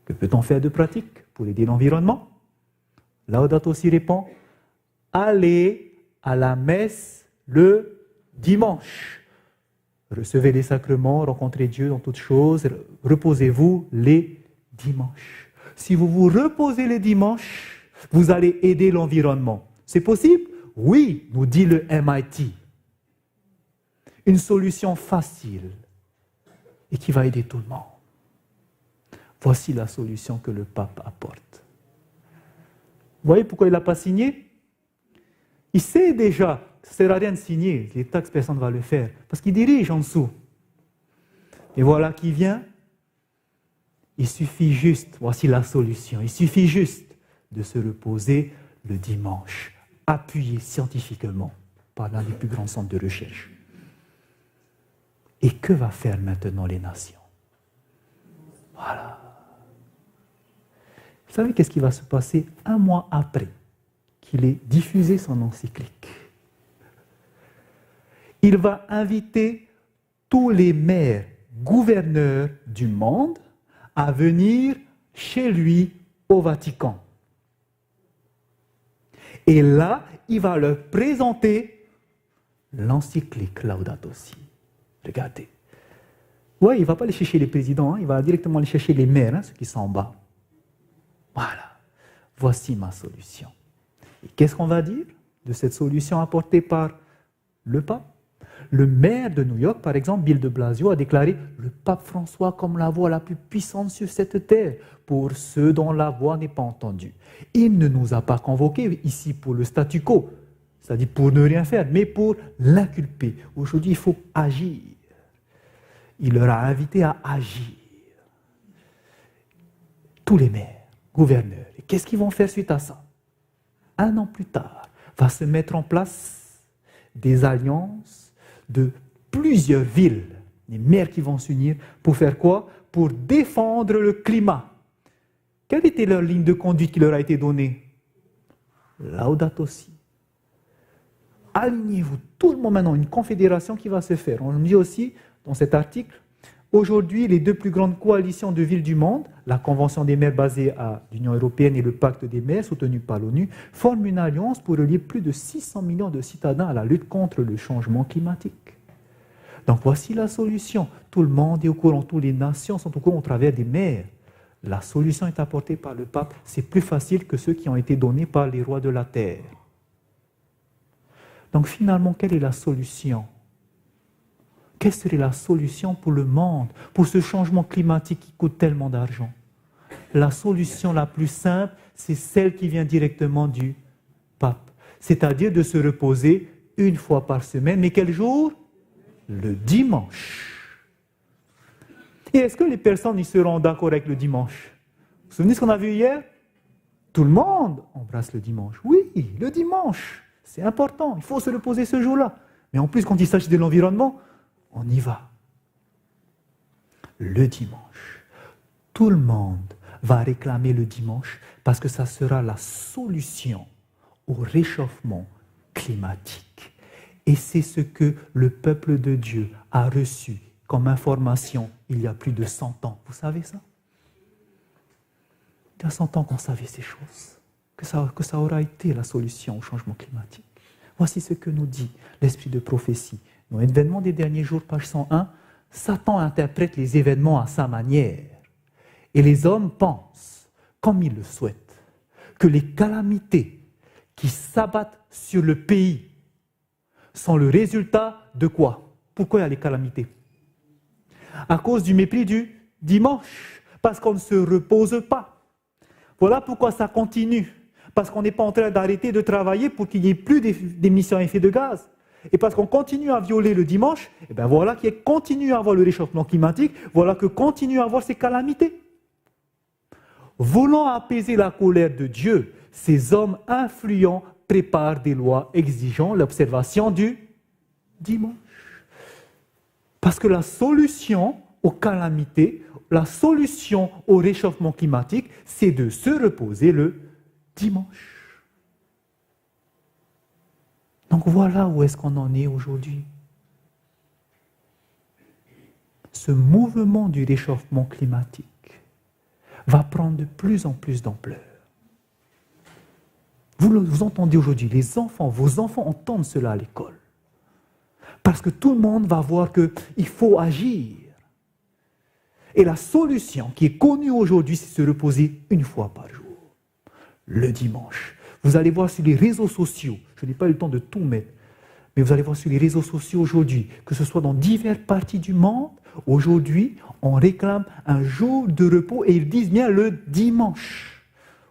que peut-on faire de pratique pour aider l'environnement? Laudato Si répond, allez à la messe le dimanche. Recevez les sacrements, rencontrez Dieu dans toutes choses, reposez-vous les dimanches. Si vous vous reposez les dimanches, vous allez aider l'environnement. C'est possible? Oui, nous dit le MIT. Une solution facile et qui va aider tout le monde. Voici la solution que le pape apporte. Vous voyez pourquoi il n'a pas signé? Il sait déjà que ça ne sert à rien de signer, les taxes, personne ne va le faire, parce qu'il dirige en dessous. Et voilà qui vient. Il suffit juste, voici la solution, il suffit juste de se reposer le dimanche, appuyé scientifiquement par l'un des plus grands centres de recherche. Et que va faire maintenant les nations? Voilà. Vous savez qu'est-ce qui va se passer un mois après qu'il ait diffusé son encyclique? Il va inviter tous les maires, gouverneurs du monde à venir chez lui au Vatican. Et là, il va leur présenter l'encyclique Laudato Si. Regardez. Oui, il ne va pas aller chercher les présidents, il va directement aller chercher les maires, ceux qui sont en bas. Voilà. Voici ma solution. Et qu'est-ce qu'on va dire de cette solution apportée par le pape? Le maire de New York, par exemple, Bill de Blasio, a déclaré le pape François comme la voix la plus puissante sur cette terre, pour ceux dont la voix n'est pas entendue. Il ne nous a pas convoqués ici pour le statu quo, c'est-à-dire pour ne rien faire, mais pour l'inculper. Aujourd'hui, il faut agir. Il leur a invités à agir. Tous les maires, gouverneurs. Et qu'est-ce qu'ils vont faire suite à ça? Un an plus tard, va se mettre en place des alliances de plusieurs villes, des maires qui vont s'unir pour faire quoi? Pour défendre le climat. Quelle était leur ligne de conduite qui leur a été donnée? Laudato Si. Alignez-vous, tout le monde maintenant, une confédération qui va se faire. On dit aussi dans cet article, aujourd'hui, les deux plus grandes coalitions de villes du monde, la Convention des maires basée à l'Union européenne et le Pacte des maires soutenu par l'ONU, forment une alliance pour relier plus de 600 millions de citadins à la lutte contre le changement climatique. Donc voici la solution. Tout le monde est au courant, toutes les nations sont au courant au travers des maires. La solution est apportée par le pape. C'est plus facile que ceux qui ont été donnés par les rois de la terre. Donc finalement, quelle est la solution? Quelle serait la solution pour le monde, pour ce changement climatique qui coûte tellement d'argent? La solution la plus simple, c'est celle qui vient directement du pape. C'est-à-dire de se reposer une fois par semaine. Mais quel jour? Le dimanche. Et est-ce que les personnes y seront d'accord avec le dimanche? Vous vous souvenez ce qu'on a vu hier? Tout le monde embrasse le dimanche. Oui, le dimanche, c'est important, il faut se reposer ce jour-là. Mais en plus, quand il s'agit de l'environnement, on y va. Le dimanche, tout le monde va réclamer le dimanche parce que ça sera la solution au réchauffement climatique. Et c'est ce que le peuple de Dieu a reçu comme information il y a plus de 100 ans. Vous savez ça? Il y a 100 ans qu'on savait ces choses, que ça aura été la solution au changement climatique. Voici ce que nous dit l'esprit de prophétie. Dans l'événement des derniers jours, page 101, Satan interprète les événements à sa manière. Et les hommes pensent, comme ils le souhaitent, que les calamités qui s'abattent sur le pays sont le résultat de quoi? Pourquoi il y a les calamités? À cause du mépris du dimanche, parce qu'on ne se repose pas. Voilà pourquoi ça continue. Parce qu'on n'est pas en train d'arrêter de travailler pour qu'il n'y ait plus d'émissions à effet de gaz. Et parce qu'on continue à violer le dimanche, et bien voilà qu'il continue à avoir le réchauffement climatique, voilà que continue à avoir ces calamités. Voulant apaiser la colère de Dieu, ces hommes influents préparent des lois exigeant l'observation du dimanche. Parce que la solution aux calamités, la solution au réchauffement climatique, c'est de se reposer le dimanche. Donc voilà où est-ce qu'on en est aujourd'hui. Ce mouvement du réchauffement climatique va prendre de plus en plus d'ampleur. Vous entendez aujourd'hui, les enfants, vos enfants entendent cela à l'école. Parce que tout le monde va voir qu'il faut agir. Et la solution qui est connue aujourd'hui, c'est se reposer une fois par jour, le dimanche. Vous allez voir sur les réseaux sociaux, je n'ai pas eu le temps de tout mettre, mais vous allez voir sur les réseaux sociaux aujourd'hui, que ce soit dans diverses parties du monde, aujourd'hui, on réclame un jour de repos et ils disent bien le dimanche.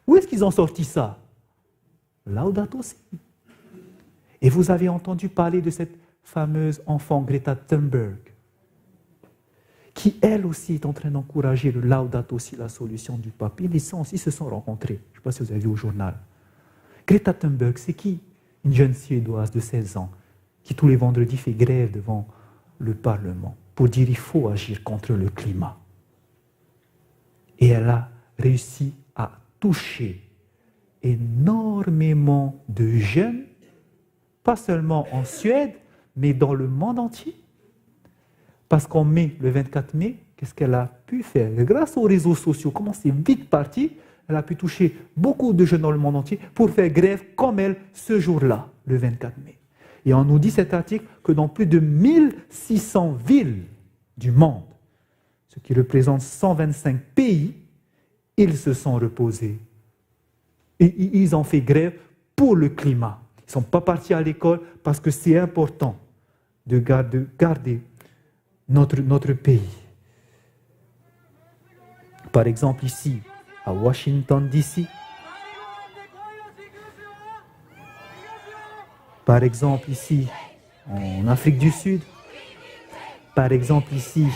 Où est-ce qu'ils ont sorti ça? Laudato si. Et vous avez entendu parler de cette fameuse enfant Greta Thunberg, qui elle aussi est en train d'encourager le Laudato si, la solution du pape. Ils se sont rencontrés. Je ne sais pas si vous avez vu au journal. Greta Thunberg, c'est qui? Une jeune Suédoise de 16 ans qui tous les vendredis fait grève devant le Parlement pour dire qu'il faut agir contre le climat. Et elle a réussi à toucher énormément de jeunes, pas seulement en Suède, mais dans le monde entier. Parce qu'en mai, le 24 mai, qu'est-ce qu'elle a pu faire? Grâce aux réseaux sociaux, comment c'est vite parti, elle a pu toucher beaucoup de jeunes dans le monde entier pour faire grève comme elle ce jour-là, le 24 mai. Et on nous dit cet article que dans plus de 1600 villes du monde, ce qui représente 125 pays, ils se sont reposés. Et ils ont fait grève pour le climat. Ils ne sont pas partis à l'école parce que c'est important de garder notre pays. Par exemple ici, à Washington DC, par exemple ici, en Afrique du Sud, par exemple ici,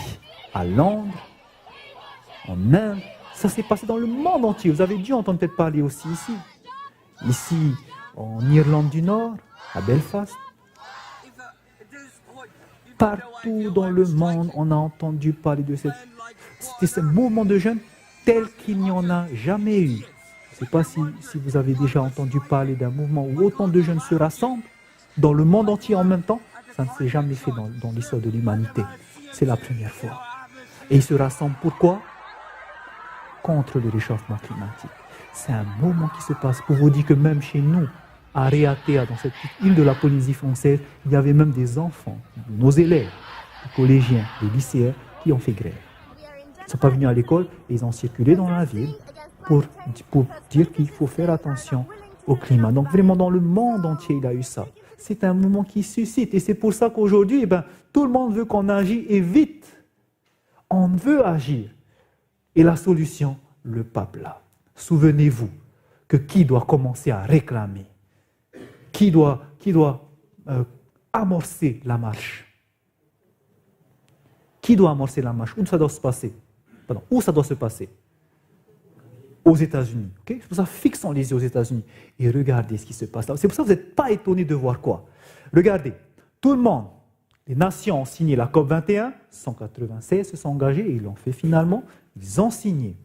à Londres, en Inde, ça s'est passé dans le monde entier. Vous avez dû entendre peut-être parler aussi ici. Ici, en Irlande du Nord, à Belfast. Partout dans le monde, on a entendu parler de ce mouvement de jeunes tel qu'il n'y en a jamais eu. Je ne sais pas si vous avez déjà entendu parler d'un mouvement où autant de jeunes se rassemblent dans le monde entier en même temps. Ça ne s'est jamais fait dans l'histoire de l'humanité. C'est la première fois. Et ils se rassemblent pourquoi? Contre le réchauffement climatique. C'est un mouvement qui se passe. Pour vous dire que même chez nous, à Réatea, dans cette petite île de la Polynésie française, il y avait même des enfants, nos élèves, des collégiens, des lycéens, qui ont fait grève. Ils ne sont pas venus à l'école et ils ont circulé dans la ville pour dire qu'il faut faire attention au climat. Donc vraiment, dans le monde entier, il y a eu ça. C'est un mouvement qui suscite. Et c'est pour ça qu'aujourd'hui, tout le monde veut qu'on agisse et vite. On veut agir. Et la solution, le pape là. Souvenez-vous que qui doit commencer à réclamer? Qui doit amorcer la marche? Qui doit amorcer la marche? Où ça doit se passer? Pardon, où ça doit se passer? Aux États-Unis. Okay? C'est pour ça, fixons les yeux aux États-Unis et regardez ce qui se passe là. C'est pour ça que vous n'êtes pas étonnés de voir quoi? Regardez, tout le monde, les nations ont signé la COP 21, 196 se sont engagés et ils l'ont fait finalement. Ils ont signé.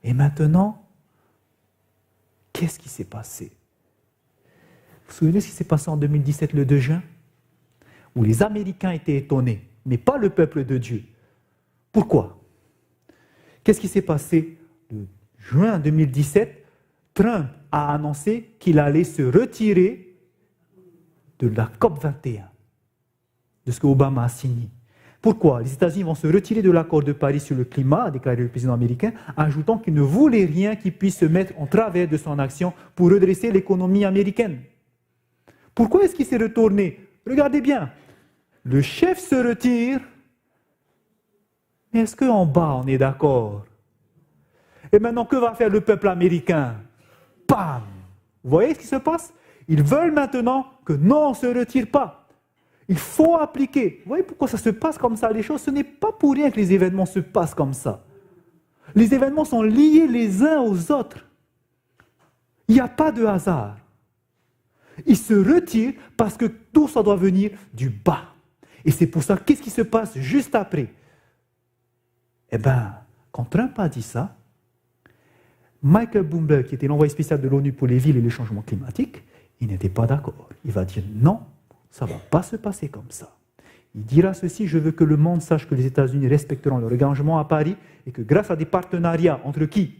Et maintenant, qu'est-ce qui s'est passé? Vous vous souvenez ce qui s'est passé en 2017, le 2 juin? Où les Américains étaient étonnés, mais pas le peuple de Dieu. Pourquoi? Qu'est-ce qui s'est passé? Le juin 2017, Trump a annoncé qu'il allait se retirer de la COP 21, de ce que Obama a signé. Pourquoi? Les États-Unis vont se retirer de l'accord de Paris sur le climat, a déclaré le président américain, ajoutant qu'il ne voulait rien qui puisse se mettre en travers de son action pour redresser l'économie américaine. Pourquoi est-ce qu'il s'est retourné? Regardez bien, le chef se retire, mais est-ce qu'en bas on est d'accord? Et maintenant, que va faire le peuple américain? Bam! Vous voyez ce qui se passe? Ils veulent maintenant que non, on ne se retire pas. Il faut appliquer. Vous voyez pourquoi ça se passe comme ça, les choses? Ce n'est pas pour rien que les événements se passent comme ça. Les événements sont liés les uns aux autres. Il n'y a pas de hasard. Ils se retirent parce que tout ça doit venir du bas. Et c'est pour ça, qu'est-ce qui se passe juste après? Eh bien, quand Trump a dit ça, Michael Bloomberg, qui était l'envoyé spécial de l'ONU pour les villes et le changement climatique, il n'était pas d'accord. Il va dire non, ça ne va pas se passer comme ça. Il dira ceci: je veux que le monde sache que les États-Unis respecteront leur engagement à Paris et que grâce à des partenariats entre qui?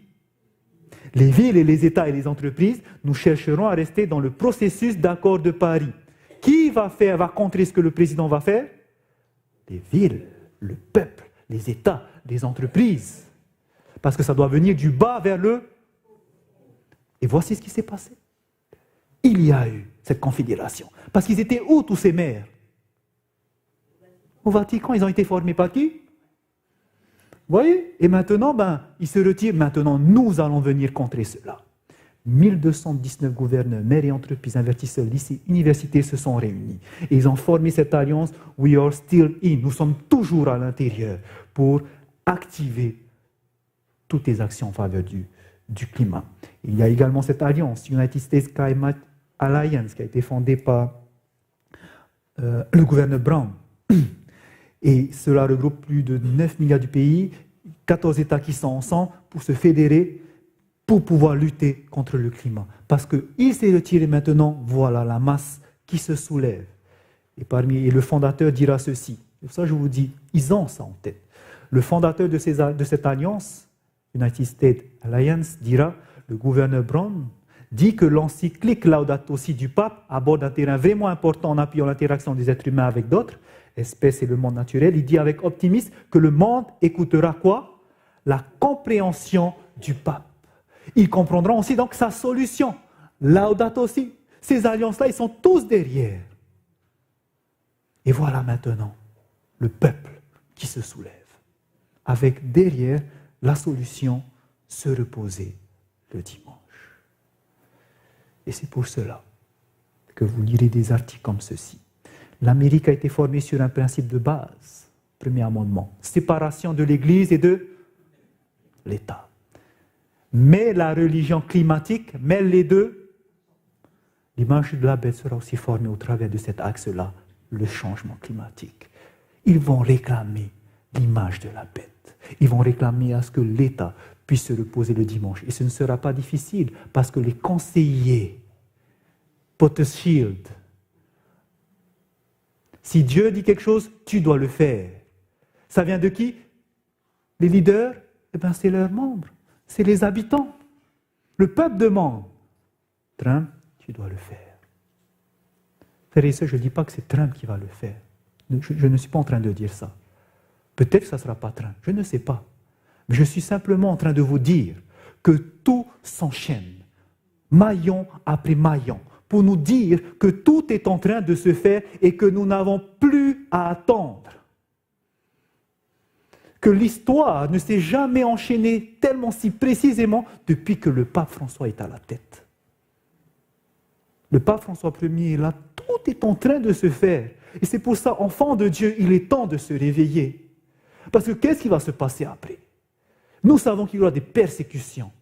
Les villes et les États et les entreprises, nous chercherons à rester dans le processus d'accord de Paris. Qui va contrer ce que le président va faire? Les villes, le peuple, les États, les entreprises. Parce que ça doit venir du bas vers le... Et voici ce qui s'est passé. Il y a eu cette confédération. Parce qu'ils étaient où tous ces maires? Au Vatican, ils ont été formés par qui? Vous voyez? Et maintenant, ils se retirent. Maintenant, nous allons venir contrer cela. 1219 gouverneurs, maires et entreprises, investisseurs, lycées, universités se sont réunis. Et ils ont formé cette alliance « We are still in ». Nous sommes toujours à l'intérieur pour activer toutes les actions en faveur du climat. Il y a également cette alliance, United States Climate Alliance, qui a été fondée par le gouverneur Brown. Et cela regroupe plus de 9 milliards de pays, 14 États qui sont ensemble pour se fédérer, pour pouvoir lutter contre le climat. Parce qu'il s'est retiré maintenant, voilà la masse qui se soulève. Et le fondateur dira ceci. C'est pour ça que je vous dis, ils ont ça en tête. Le fondateur de cette alliance, United States Alliance, dira, le gouverneur Brown dit que l'encyclique Laudato Si du pape aborde un terrain vraiment important en appuyant l'interaction des êtres humains avec d'autres, espèces et le monde naturel. Il dit avec optimisme que le monde écoutera quoi? La compréhension du pape. Ils comprendront aussi donc sa solution. Laudato Si. Ces alliances-là, ils sont tous derrière. Et voilà maintenant le peuple qui se soulève. Avec derrière la solution, se reposer le dimanche. Et c'est pour cela que vous lirez des articles comme ceci. L'Amérique a été formée sur un principe de base. Premier amendement. Séparation de l'Église et de l'État. Mais la religion climatique mêle les deux. L'image de la bête sera aussi formée au travers de cet axe-là, le changement climatique. Ils vont réclamer l'image de la bête. Ils vont réclamer à ce que l'État puisse se reposer le dimanche. Et ce ne sera pas difficile parce que les conseillers, Pottershield, si Dieu dit quelque chose, tu dois le faire. Ça vient de qui? Les leaders? Eh bien, c'est leurs membres. C'est les habitants. Le peuple demande. Trump, tu dois le faire. Frères et sœurs, je ne dis pas que c'est Trump qui va le faire. Je ne suis pas en train de dire ça. Peut-être que ça ne sera pas Trump, je ne sais pas. Mais je suis simplement en train de vous dire que tout s'enchaîne, maillon après maillon, pour nous dire que tout est en train de se faire et que nous n'avons plus à attendre. Que l'histoire ne s'est jamais enchaînée tellement si précisément depuis que le pape François est à la tête. Le pape François Ier est là, tout est en train de se faire. Et c'est pour ça, enfant de Dieu, il est temps de se réveiller. Parce que qu'est-ce qui va se passer après? Nous savons qu'il y aura des persécutions.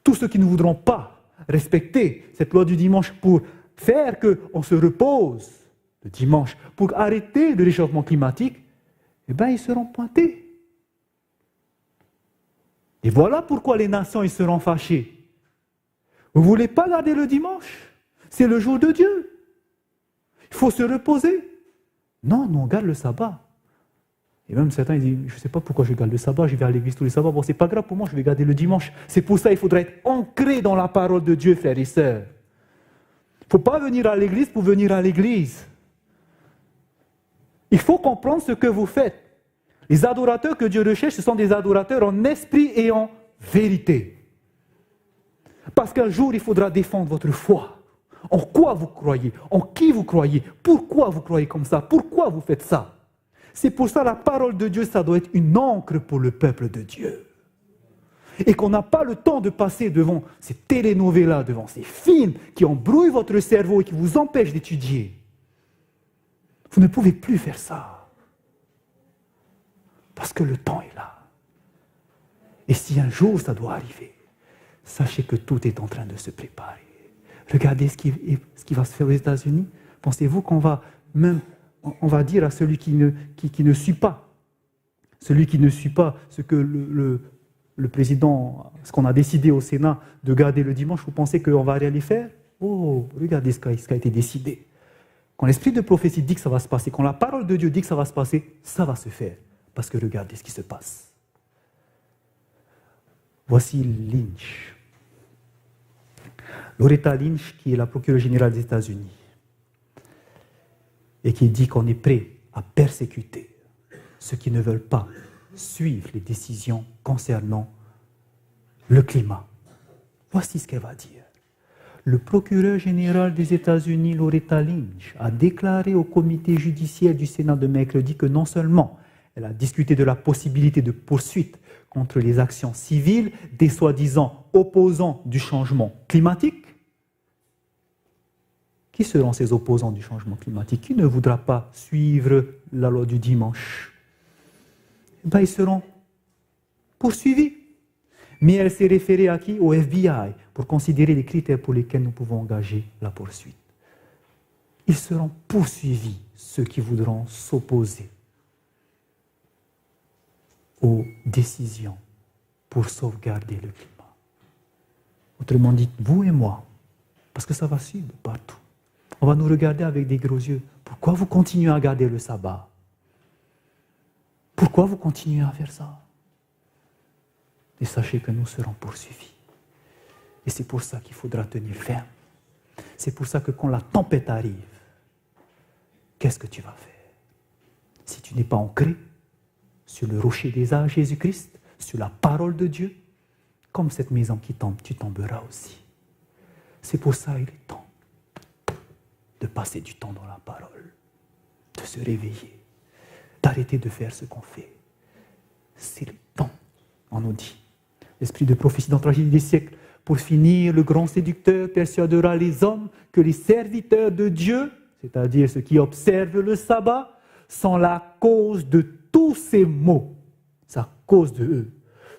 Tous ceux qui ne voudront pas respecter cette loi du dimanche pour faire qu'on se repose le dimanche, pour arrêter le réchauffement climatique, eh bien, ils seront pointés. Et voilà pourquoi les nations ils seront fâchées. Vous ne voulez pas garder le dimanche? C'est le jour de Dieu. Il faut se reposer. Non, nous on garde le sabbat. Et même certains ils disent, je ne sais pas pourquoi je garde le sabbat, je vais à l'église tous les sabbats. Bon, c'est pas grave pour moi, je vais garder le dimanche. C'est pour ça qu'il faudra être ancré dans la parole de Dieu, frères et sœurs. Il ne faut pas venir à l'église pour venir à l'église. Il faut comprendre ce que vous faites. Les adorateurs que Dieu recherche, ce sont des adorateurs en esprit et en vérité. Parce qu'un jour, il faudra défendre votre foi. En quoi vous croyez? En qui vous croyez? Pourquoi vous croyez comme ça? Pourquoi vous faites ça? C'est pour ça la parole de Dieu, ça doit être une encre pour le peuple de Dieu. Et qu'on n'a pas le temps de passer devant ces telenovelas, devant ces films qui embrouillent votre cerveau et qui vous empêchent d'étudier. Vous ne pouvez plus faire ça. Parce que le temps est là. Et si un jour ça doit arriver, sachez que tout est en train de se préparer. Regardez ce qui va se faire aux États-Unis. Pensez-vous qu'on va même, on va dire à celui qui ne suit pas, celui qui ne suit pas ce que le président, ce qu'on a décidé au Sénat de garder le dimanche, vous pensez qu'on va aller faire? Oh, regardez ce qui a été décidé. Quand l'esprit de prophétie dit que ça va se passer, quand la parole de Dieu dit que ça va se passer, ça va se faire. Parce que regardez ce qui se passe. Voici Lynch. Loretta Lynch, qui est la procureure générale des États-Unis, et qui dit qu'on est prêt à persécuter ceux qui ne veulent pas suivre les décisions concernant le climat. Voici ce qu'elle va dire. Le procureur général des États-Unis, Loretta Lynch, a déclaré au comité judiciaire du Sénat de mercredi que non seulement elle a discuté de la possibilité de poursuite contre les actions civiles des soi-disant opposants du changement climatique. Qui seront ces opposants du changement climatique? Qui ne voudra pas suivre la loi du dimanche? Ben, ils seront poursuivis. Mais elle s'est référée à qui? Au FBI, pour considérer les critères pour lesquels nous pouvons engager la poursuite. Ils seront poursuivis, ceux qui voudront s'opposer aux décisions pour sauvegarder le climat. Autrement dit, vous et moi, parce que ça va suivre partout. On va nous regarder avec des gros yeux. Pourquoi vous continuez à garder le sabbat? Pourquoi vous continuez à faire ça? Et sachez que nous serons poursuivis. Et c'est pour ça qu'il faudra tenir ferme. C'est pour ça que quand la tempête arrive, qu'est-ce que tu vas faire? Si tu n'es pas ancré sur le rocher des âges, Jésus-Christ, sur la parole de Dieu, comme cette maison qui tombe, tu tomberas aussi. C'est pour ça qu'il est temps de passer du temps dans la parole, de se réveiller, d'arrêter de faire ce qu'on fait. C'est le temps, on nous dit. L'esprit de prophétie dans la tragédie des siècles. Pour finir, le grand séducteur persuadera les hommes que les serviteurs de Dieu, c'est-à-dire ceux qui observent le sabbat, sont la cause de tous ces maux. C'est à cause de eux.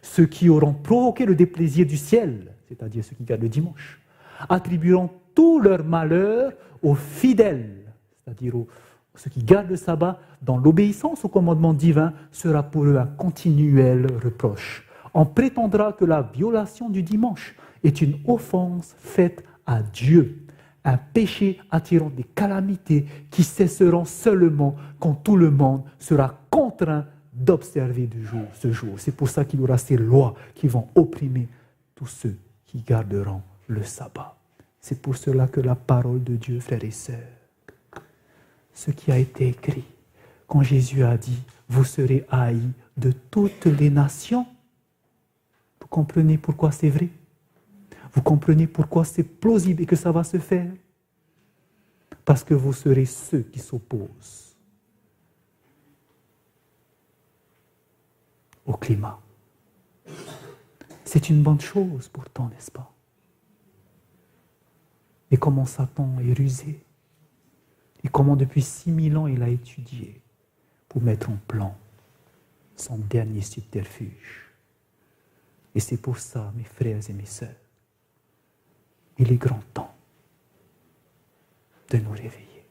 Ceux qui auront provoqué le déplaisir du ciel, c'est-à-dire ceux qui gardent le dimanche, attribueront tout leur malheur aux fidèles, c'est-à-dire ceux qui gardent le sabbat, dans l'obéissance au commandement divin, sera pour eux un continuel reproche. On prétendra que la violation du dimanche est une offense faite à Dieu, un péché attirant des calamités qui cesseront seulement quand tout le monde sera contraint d'observer ce jour. C'est pour ça qu'il y aura ces lois qui vont opprimer tous ceux qui garderont le sabbat. C'est pour cela que la parole de Dieu, frères et sœurs, ce qui a été écrit, quand Jésus a dit « Vous serez haïs de toutes les nations », vous comprenez pourquoi c'est vrai? Vous comprenez pourquoi c'est plausible et que ça va se faire? Parce que vous serez ceux qui s'opposent au climat. C'est une bonne chose pourtant, n'est-ce pas? Et comment Satan est rusé. Et comment depuis 6000 ans il a étudié pour mettre en plan son dernier subterfuge. Et c'est pour ça, mes frères et mes sœurs, il est grand temps de nous réveiller.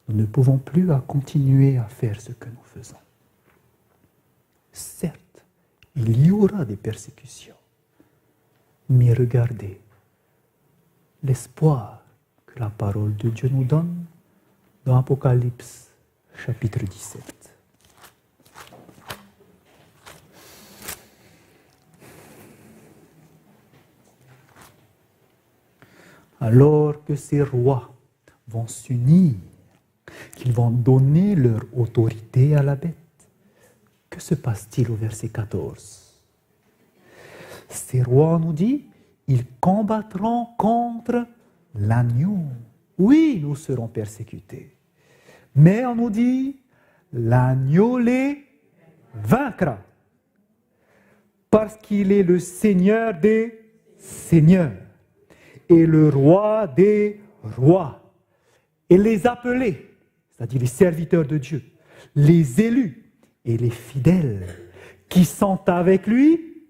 Nous ne pouvons plus continuer à faire ce que nous faisons. Certes, il y aura des persécutions, mais regardez l'espoir que la parole de Dieu nous donne dans Apocalypse chapitre 17. Alors que ces rois vont s'unir, qu'ils vont donner leur autorité à la bête, que se passe-t-il au verset 14? Ces rois, on nous dit, ils combattront contre l'agneau. Oui, nous serons persécutés. Mais on nous dit, l'agneau les vaincra. Parce qu'il est le Seigneur des seigneurs et le roi des rois. Et les appelés, c'est-à-dire les serviteurs de Dieu, les élus et les fidèles qui sont avec lui,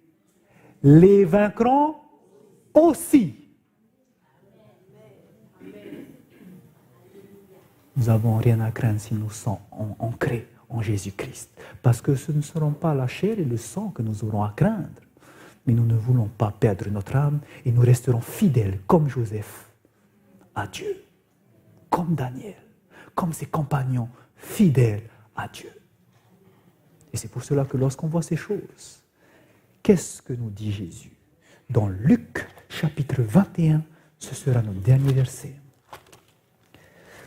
les vaincront aussi. Nous n'avons rien à craindre si nous sommes ancrés en Jésus-Christ. Parce que ce ne seront pas la chair et le sang que nous aurons à craindre. Mais nous ne voulons pas perdre notre âme et nous resterons fidèles comme Joseph à Dieu, comme Daniel, comme ses compagnons fidèles à Dieu. Et c'est pour cela que lorsqu'on voit ces choses, qu'est-ce que nous dit Jésus? Dans Luc chapitre 21, ce sera notre dernier verset.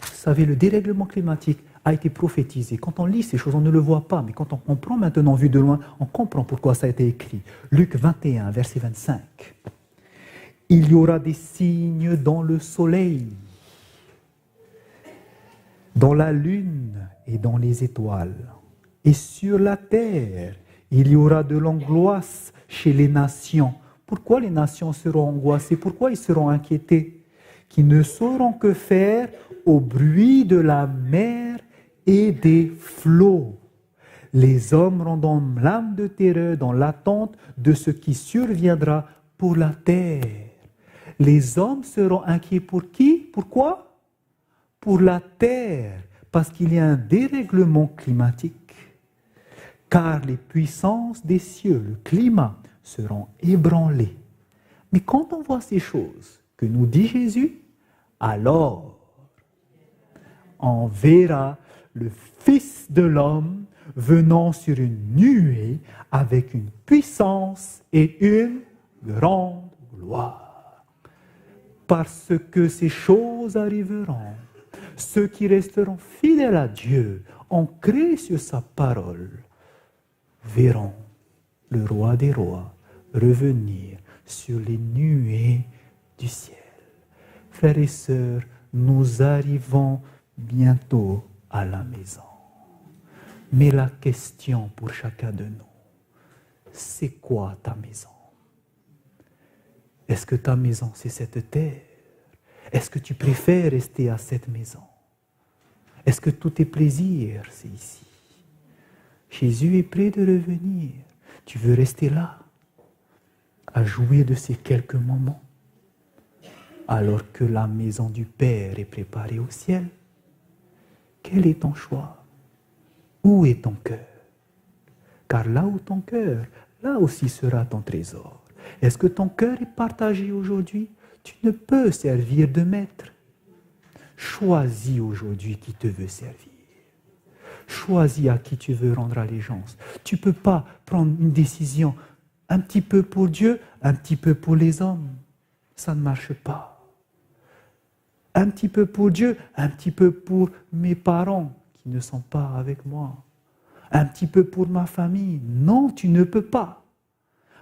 Vous savez, le dérèglement climatique a été prophétisé. Quand on lit ces choses, on ne le voit pas, mais quand on comprend maintenant, vu de loin, on comprend pourquoi ça a été écrit. Luc 21, verset 25. Il y aura des signes dans le soleil, dans la lune et dans les étoiles. Et sur la terre, il y aura de l'angoisse chez les nations. Pourquoi les nations seront angoissées? Pourquoi ils seront inquiétés? Qui ne sauront que faire au bruit de la mer et des flots. Les hommes rendront l'âme de terreur dans l'attente de ce qui surviendra pour la terre. Les hommes seront inquiets pour qui? Pourquoi? Pour la terre, parce qu'il y a un dérèglement climatique. Car les puissances des cieux, le climat, seront ébranlées. Mais quand on voit ces choses que nous dit Jésus, alors on verra le Fils de l'homme venant sur une nuée avec une puissance et une grande gloire. Parce que ces choses arriveront, ceux qui resteront fidèles à Dieu, ancrés sur sa parole, verront le roi des rois revenir sur les nuées du ciel. Frères et sœurs, nous arrivons bientôt à la maison. Mais la question pour chacun de nous, c'est quoi ta maison? Est-ce que ta maison, c'est cette terre? Est-ce que tu préfères rester à cette maison? Est-ce que tous tes plaisirs, c'est ici? Jésus est prêt de revenir. Tu veux rester là, à jouir de ces quelques moments, alors que la maison du Père est préparée au ciel? Quel est ton choix? Où est ton cœur? Car là où ton cœur, là aussi sera ton trésor. Est-ce que ton cœur est partagé aujourd'hui? Tu ne peux servir de maître. Choisis aujourd'hui qui te veut servir. Choisis à qui tu veux rendre allégeance. Tu ne peux pas prendre une décision un petit peu pour Dieu, un petit peu pour les hommes. Ça ne marche pas. Un petit peu pour Dieu, un petit peu pour mes parents qui ne sont pas avec moi. Un petit peu pour ma famille. Non, tu ne peux pas.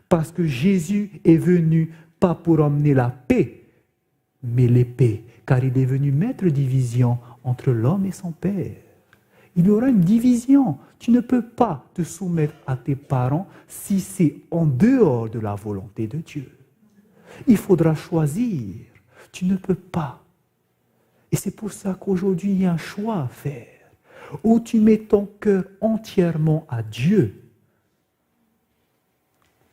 Parce que Jésus est venu pas pour emmener la paix, mais l'épée. Car il est venu mettre division entre l'homme et son Père. Il y aura une division. Tu ne peux pas te soumettre à tes parents si c'est en dehors de la volonté de Dieu. Il faudra choisir. Tu ne peux pas. Et c'est pour ça qu'aujourd'hui, il y a un choix à faire. Ou tu mets ton cœur entièrement à Dieu,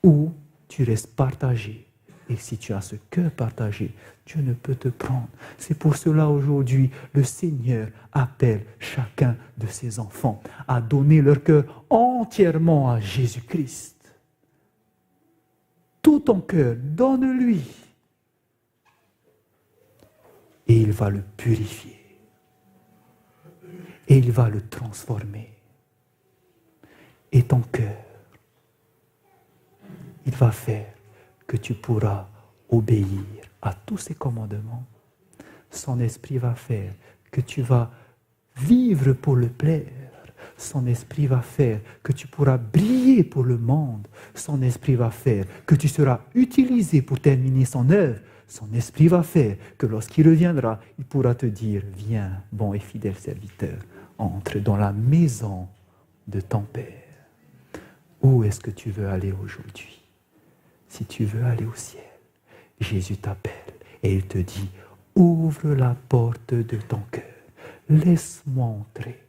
ou tu restes partagé. Et si tu as ce cœur partagé, Dieu ne peut te prendre. C'est pour cela aujourd'hui, le Seigneur appelle chacun de ses enfants à donner leur cœur entièrement à Jésus-Christ. Tout ton cœur, donne-lui. Et il va le purifier. Et il va le transformer. Et ton cœur, il va faire que tu pourras obéir à tous ses commandements. Son esprit va faire que tu vas vivre pour le plaire. Son esprit va faire que tu pourras briller pour le monde. Son esprit va faire que tu seras utilisé pour terminer son œuvre. Son esprit va faire que lorsqu'il reviendra, il pourra te dire « Viens, bon et fidèle serviteur, entre dans la maison de ton Père. » Où est-ce que tu veux aller aujourd'hui? Si tu veux aller au ciel, Jésus t'appelle et il te dit « Ouvre la porte de ton cœur, laisse-moi entrer. »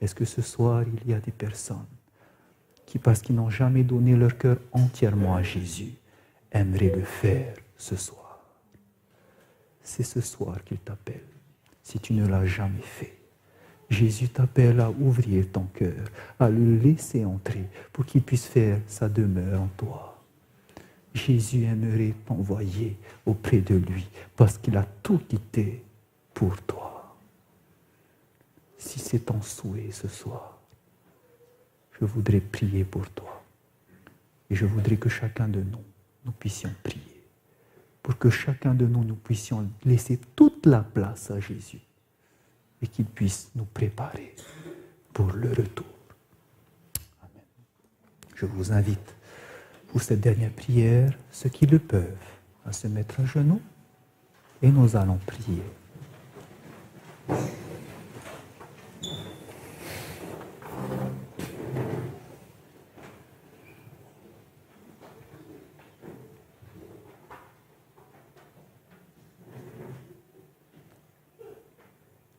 Est-ce que ce soir, il y a des personnes qui, parce qu'ils n'ont jamais donné leur cœur entièrement à Jésus, aimeraient le faire ce soir? C'est ce soir qu'il t'appelle, si tu ne l'as jamais fait. Jésus t'appelle à ouvrir ton cœur, à le laisser entrer pour qu'il puisse faire sa demeure en toi. Jésus aimerait t'envoyer auprès de lui parce qu'il a tout quitté pour toi. Si c'est ton souhait ce soir, je voudrais prier pour toi. Et je voudrais que chacun de nous puissions prier. Pour que chacun de nous puissions laisser toute la place à Jésus. Et qu'il puisse nous préparer pour le retour. Amen. Je vous invite pour cette dernière prière, ceux qui le peuvent, à se mettre à genoux et nous allons prier.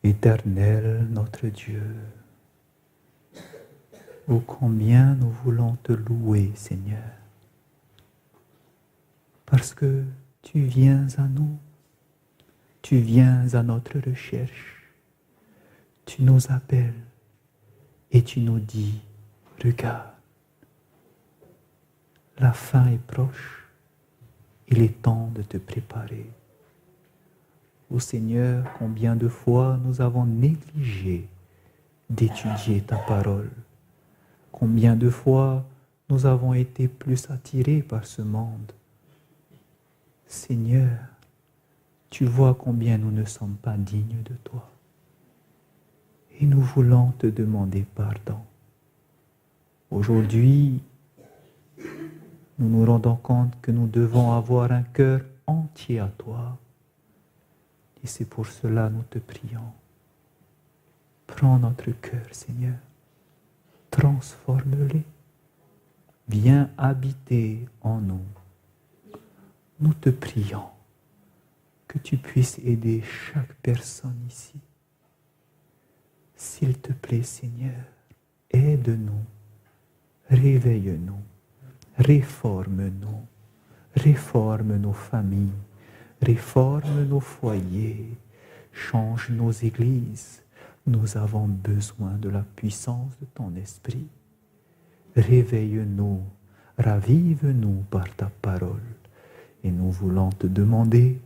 Éternel notre Dieu, ô combien nous voulons te louer, Seigneur, parce que tu viens à nous, tu viens à notre recherche, tu nous appelles et tu nous dis, regarde, la fin est proche, il est temps de te préparer. Ô Seigneur, combien de fois nous avons négligé d'étudier ta parole. Combien de fois nous avons été plus attirés par ce monde. Seigneur, tu vois combien nous ne sommes pas dignes de toi. Et nous voulons te demander pardon. Aujourd'hui, nous nous rendons compte que nous devons avoir un cœur entier à toi. Et c'est pour cela nous te prions. Prends notre cœur, Seigneur. Transforme-les. Viens habiter en nous. Nous te prions que tu puisses aider chaque personne ici. S'il te plaît, Seigneur, aide-nous, réveille-nous, réforme-nous, réforme nos familles, réforme nos foyers, change nos églises. Nous avons besoin de la puissance de ton esprit. Réveille-nous, ravive-nous par ta parole. Et nous voulons te demander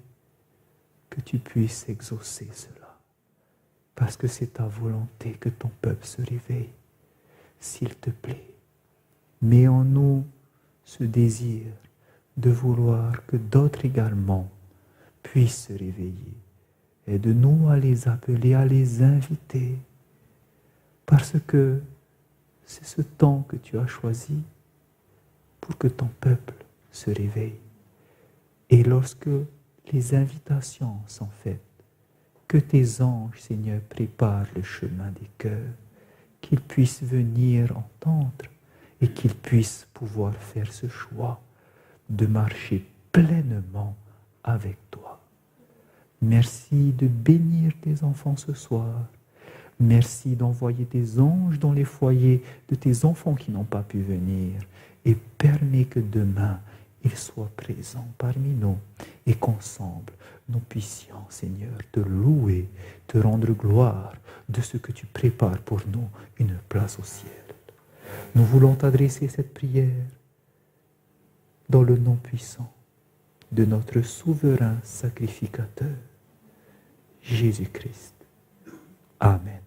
que tu puisses exaucer cela. Parce que c'est ta volonté que ton peuple se réveille. S'il te plaît, mets en nous ce désir de vouloir que d'autres également puissent se réveiller. Aide-nous à les appeler, à les inviter, parce que c'est ce temps que tu as choisi pour que ton peuple se réveille. Et lorsque les invitations sont faites, que tes anges, Seigneur, préparent le chemin des cœurs, qu'ils puissent venir entendre et qu'ils puissent pouvoir faire ce choix de marcher pleinement avec toi. Merci de bénir tes enfants ce soir. Merci d'envoyer tes anges dans les foyers de tes enfants qui n'ont pas pu venir. Et permets que demain, ils soient présents parmi nous et qu'ensemble, nous puissions, Seigneur, te louer, te rendre gloire de ce que tu prépares pour nous, une place au ciel. Nous voulons t'adresser cette prière dans le nom puissant de notre souverain sacrificateur, Jésus-Christ. Amen.